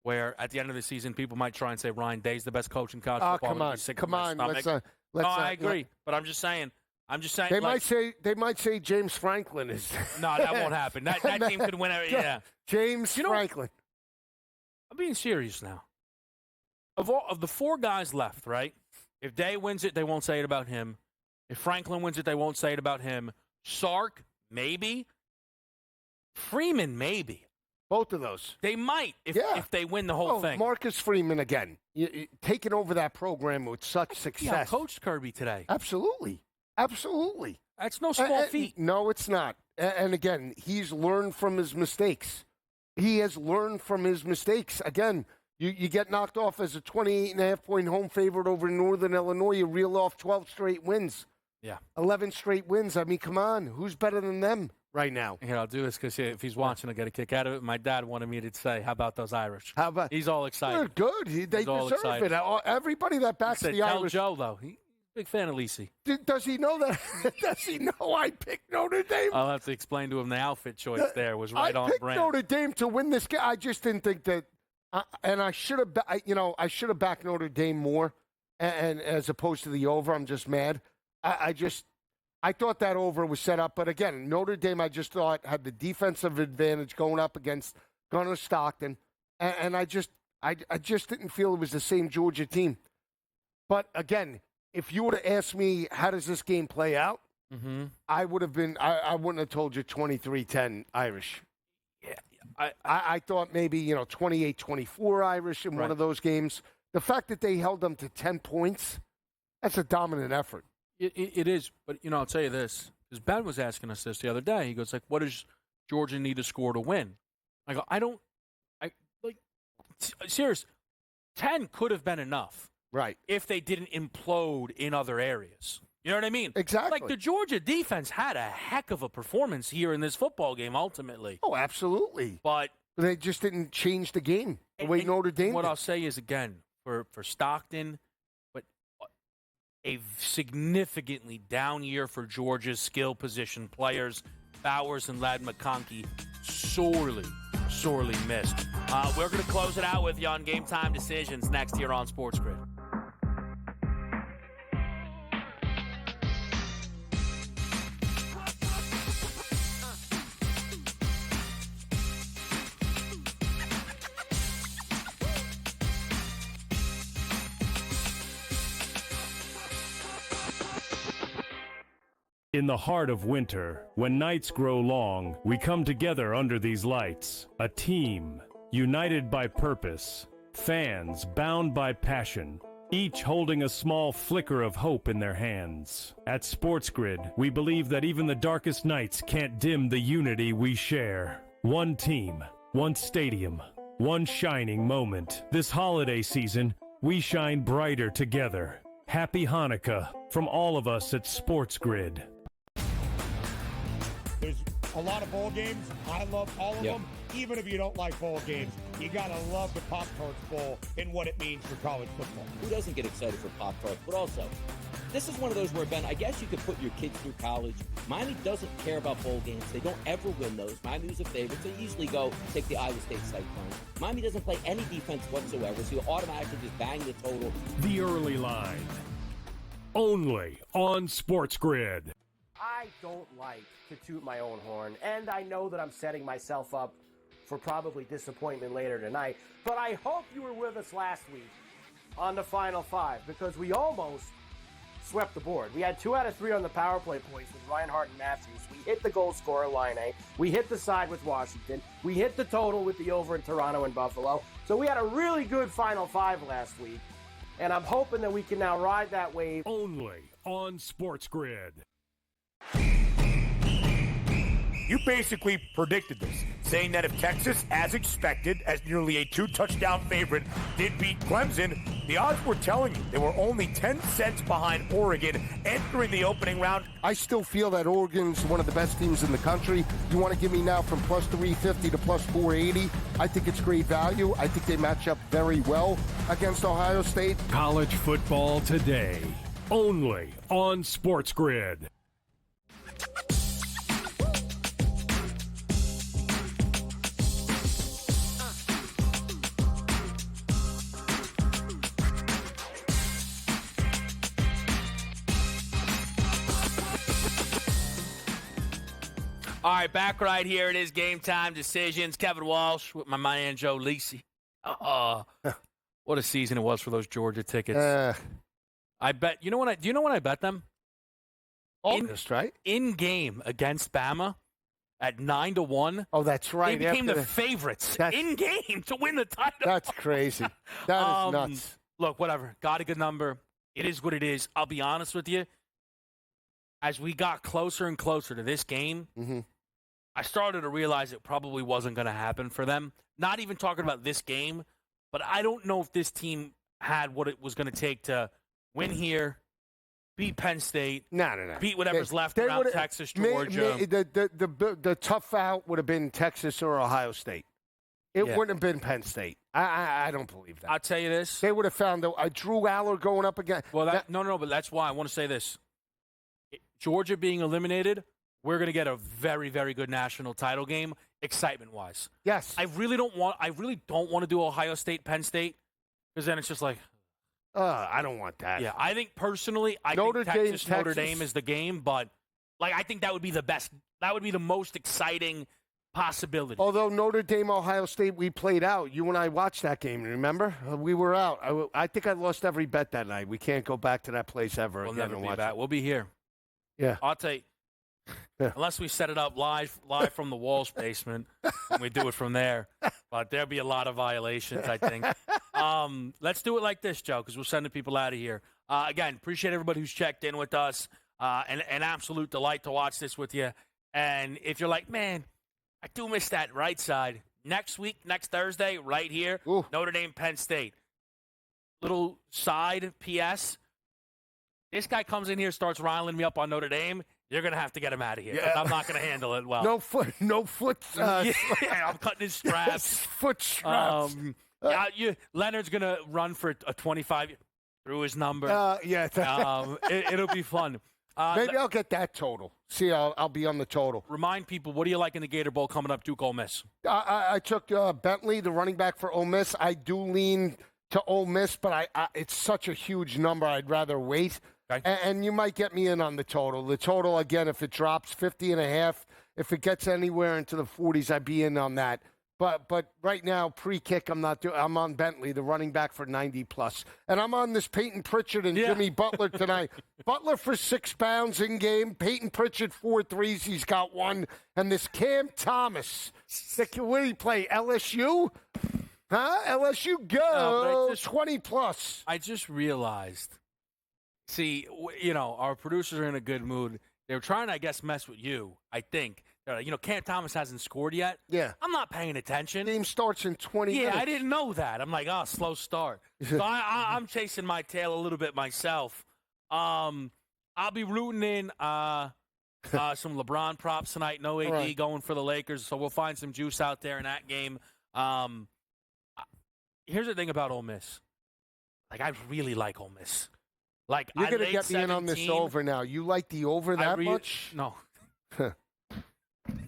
where at the end of the season, people might try and say Ryan Day's the best coach in college football. Come on. I agree, but I'm just saying. They might say James Franklin is. No, that won't happen. That team could win. Yeah, James Franklin. I'm being serious now. Of the 4 guys left, right? If Day wins it, they won't say it about him. If Franklin wins it, they won't say it about him. Sark, maybe. Freeman, maybe. Both of those. They might if they win the whole thing. Marcus Freeman again, taking over that program with such success. He coached Kirby today. Absolutely. That's no small feat. No, it's not. And again, he's learned from his mistakes. He has learned from his mistakes. Again, You get knocked off as a 28.5-point home favorite over Northern Illinois. You reel off 12 straight wins. Yeah. 11 straight wins. I mean, come on. Who's better than them right now? Here, I'll do this because if he's watching, I'll get a kick out of it. My dad wanted me to say, how about those Irish? How about? He's all excited. They're good. They deserve it. Everybody that backs Said, the tell Irish. Joe, though. He's a big fan of Lisi. Does he know that? Does he know I picked Notre Dame? I'll have to explain to him the outfit choice there was right on I picked brand. Notre Dame to win this game. I just didn't think that. And I should have, I should have backed Notre Dame more, and as opposed to the over. I'm just mad. I thought that over was set up, but again, Notre Dame, I just thought had the defensive advantage going up against Gunnar Stockton, and I just didn't feel it was the same Georgia team. But again, if you would have asked me how does this game play out, I would have been. I wouldn't have told you 23-10 Irish. I thought maybe, 28-24 Irish in one of those games. The fact that they held them to 10 points, that's a dominant effort. It is, but, I'll tell you this, because Ben was asking us this the other day. He goes, what does Georgia need to score to win? I go, serious, 10 could have been enough. Right. If they didn't implode in other areas. You know what I mean? Exactly. Like the Georgia defense had a heck of a performance here in this football game, ultimately. Oh, absolutely. But they just didn't change the game the way Notre Dame What did. I'll say is, again, for Stockton, but a significantly down year for Georgia's skill position players, Bowers and Ladd McConkey, sorely missed. We're going to close it out with you on Game Time Decisions next here on SportsGrid. In the heart of winter, when nights grow long, we come together under these lights. A team, united by purpose. Fans bound by passion. Each holding a small flicker of hope in their hands. At SportsGrid, we believe that even the darkest nights can't dim the unity we share. One team, one stadium, one shining moment. This holiday season, we shine brighter together. Happy Hanukkah from all of us at SportsGrid. There's a lot of bowl games. I love all of them. Even if you don't like bowl games, you got to love the Pop-Tarts Bowl and what it means for college football. Who doesn't get excited for Pop-Tarts? But also, this is one of those where, Ben, I guess you could put your kids through college. Miami doesn't care about bowl games. They don't ever win those. Miami's a favorite. They usually go take the Iowa State Cyclones. Miami doesn't play any defense whatsoever, so you automatically just bang the total. The early line. Only on SportsGrid. I don't like to toot my own horn, and I know that I'm setting myself up for probably disappointment later tonight, but I hope you were with us last week on the Final Five, because we almost swept the board. We had 2 out of 3 on the power play points with Reinhardt and Matthews. We hit the goal scorer line A. We hit the side with Washington. We hit the total with the over in Toronto and Buffalo. So we had a really good Final Five last week, and I'm hoping that we can now ride that wave. Only on SportsGrid. You basically predicted this, saying that if Texas, as expected, as nearly a 2-touchdown favorite, did beat Clemson, the odds were telling you they were only 10 cents behind Oregon entering the opening round. I still feel that Oregon's one of the best teams in the country. You want to give me now from plus 350 to plus 480? I think it's great value. I think they match up very well against Ohio State. College football today. Only on SportsGrid. All right, back right here. It is Game Time Decisions. Kevin Walsh with my man Joe Lisi. What a season it was for those Georgia tickets. I bet. Do you know when I bet them? August, right? In game against Bama at 9-1. Oh, that's right. They became the favorites in game to win the title. That's crazy. That is nuts. Look, whatever. Got a good number. It is what it is. I'll be honest with you. As we got closer and closer to this game, I started to realize it probably wasn't going to happen for them. Not even talking about this game, but I don't know if this team had what it was going to take to win here, beat Penn State, No. beat whatever's left around Texas, Georgia. The tough out would have been Texas or Ohio State. It wouldn't have been Penn State. I don't believe that. I'll tell you this. They would have found Drew Aller going up again. Well, no, but that's why I want to say this. Georgia being eliminated, we're going to get a very, very good national title game, excitement-wise. Yes. I really don't want to do Ohio State, Penn State, because then it's just like, I don't want that. Yeah, I think personally, Notre Dame is the game, but I think that would be the best. That would be the most exciting possibility. Although Notre Dame, Ohio State, we played out. You and I watched that game, remember? We were out. I think I lost every bet that night. We can't go back to that place ever We'll again never and be watch back. it. We'll be here. Yeah. I'll tell you. Yeah. Unless we set it up live from the Walsh basement, and we do it from there. But there'll be a lot of violations, I think. Let's do it like this, Joe, because we're sending people out of here. Again, appreciate everybody who's checked in with us. An absolute delight to watch this with you. And if you're like, man, I do miss that right side. Next week, next Thursday, right here, Notre Dame, Penn State. Little side PS. This guy comes in here, starts riling me up on Notre Dame. You're going to have to get him out of here. Yeah. I'm not going to handle it well. No foot. Yeah, I'm cutting his straps. Foot straps. Leonard's going to run for a 25 through his number. It'll be fun. Maybe I'll get that total. See, I'll be on the total. Remind people, what do you like in the Gator Bowl coming up, Duke Ole Miss? I took Bentley, the running back for Ole Miss. I do lean to Ole Miss, but it's such a huge number. I'd rather wait. Okay. And you might get me in on the total. The total, again, if it drops 50.5, if it gets anywhere into the 40s, I'd be in on that. But right now, pre-kick, I'm not doing. I'm on Bentley, the running back for 90+. And I'm on this Peyton Pritchard and Jimmy Butler tonight. Butler for 6 pounds in game. Peyton Pritchard 4 threes. He's got 1. And this Cam Thomas. Where do he play? LSU? Huh? LSU go 20+. I just realized. See, our producers are in a good mood. They're trying to, I guess, mess with you, I think. Cam Thomas hasn't scored yet. Yeah. I'm not paying attention. Game starts in 20 minutes. Yeah, I didn't know that. I'm like, slow start. So I'm chasing my tail a little bit myself. I'll be rooting in some LeBron props tonight. No AD going for the Lakers, so we'll find some juice out there in that game. Here's the thing about Ole Miss. I really like Ole Miss. You're going to get me in on this over now. You like the over that much? No.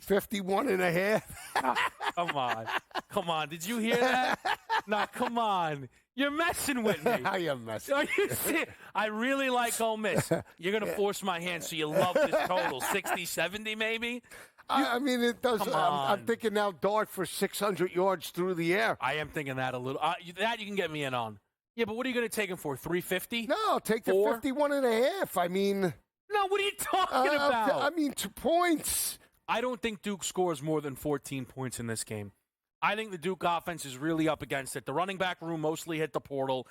51.5. Come on. Did you hear that? No, come on. You're messing with me. I am messing. Are you serious? I really like Ole Miss. You're going to force my hand, so you love this total. 60, 70 maybe? I mean, it does. I'm thinking now Dart for 600 yards through the air. I am thinking that a little. That you can get me in on. Yeah, but what are you going to take him for, 350? No, I'll take the 51.5. I mean. No, what are you talking about? I mean, 2 points. I don't think Duke scores more than 14 points in this game. I think the Duke offense is really up against it. The running back room mostly hit the portal.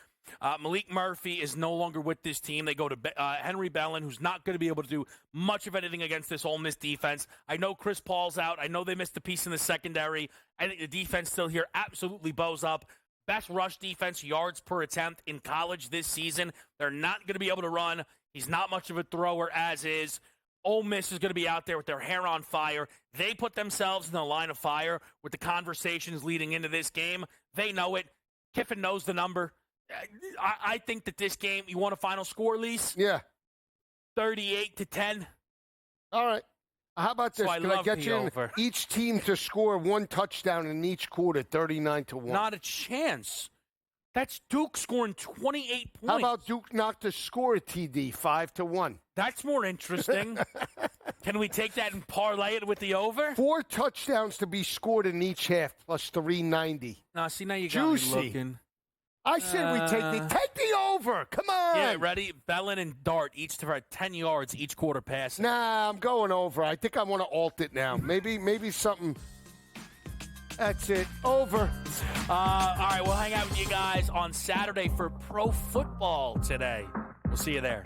Malik Murphy is no longer with this team. They go to Henry Bellin, who's not going to be able to do much of anything against this Ole Miss defense. I know Chris Paul's out. I know they missed a piece in the secondary. I think the defense still here absolutely bows up. Best rush defense, yards per attempt in college this season. They're not going to be able to run. He's not much of a thrower as is. Ole Miss is going to be out there with their hair on fire. They put themselves in the line of fire with the conversations leading into this game. They know it. Kiffin knows the number. I think that this game, you want a final score, Lise? Yeah. 38-10. All right. How about this? So Can I get you in each team to score 1 touchdown in each quarter, 39-1? Not a chance. That's Duke scoring 28 points. How about Duke not to score a TD, 5-1? That's more interesting. Can we take that and parlay it with the over? 4 touchdowns to be scored in each half, plus 390. Now you got me looking. I said we take the over. Come on. Yeah, ready? Bellin and Dart each for 10 yards each quarter passing. Nah, I'm going over. I think I want to alt it now. Maybe something. That's it. Over. All right, we'll hang out with you guys on Saturday for pro football today. We'll see you there.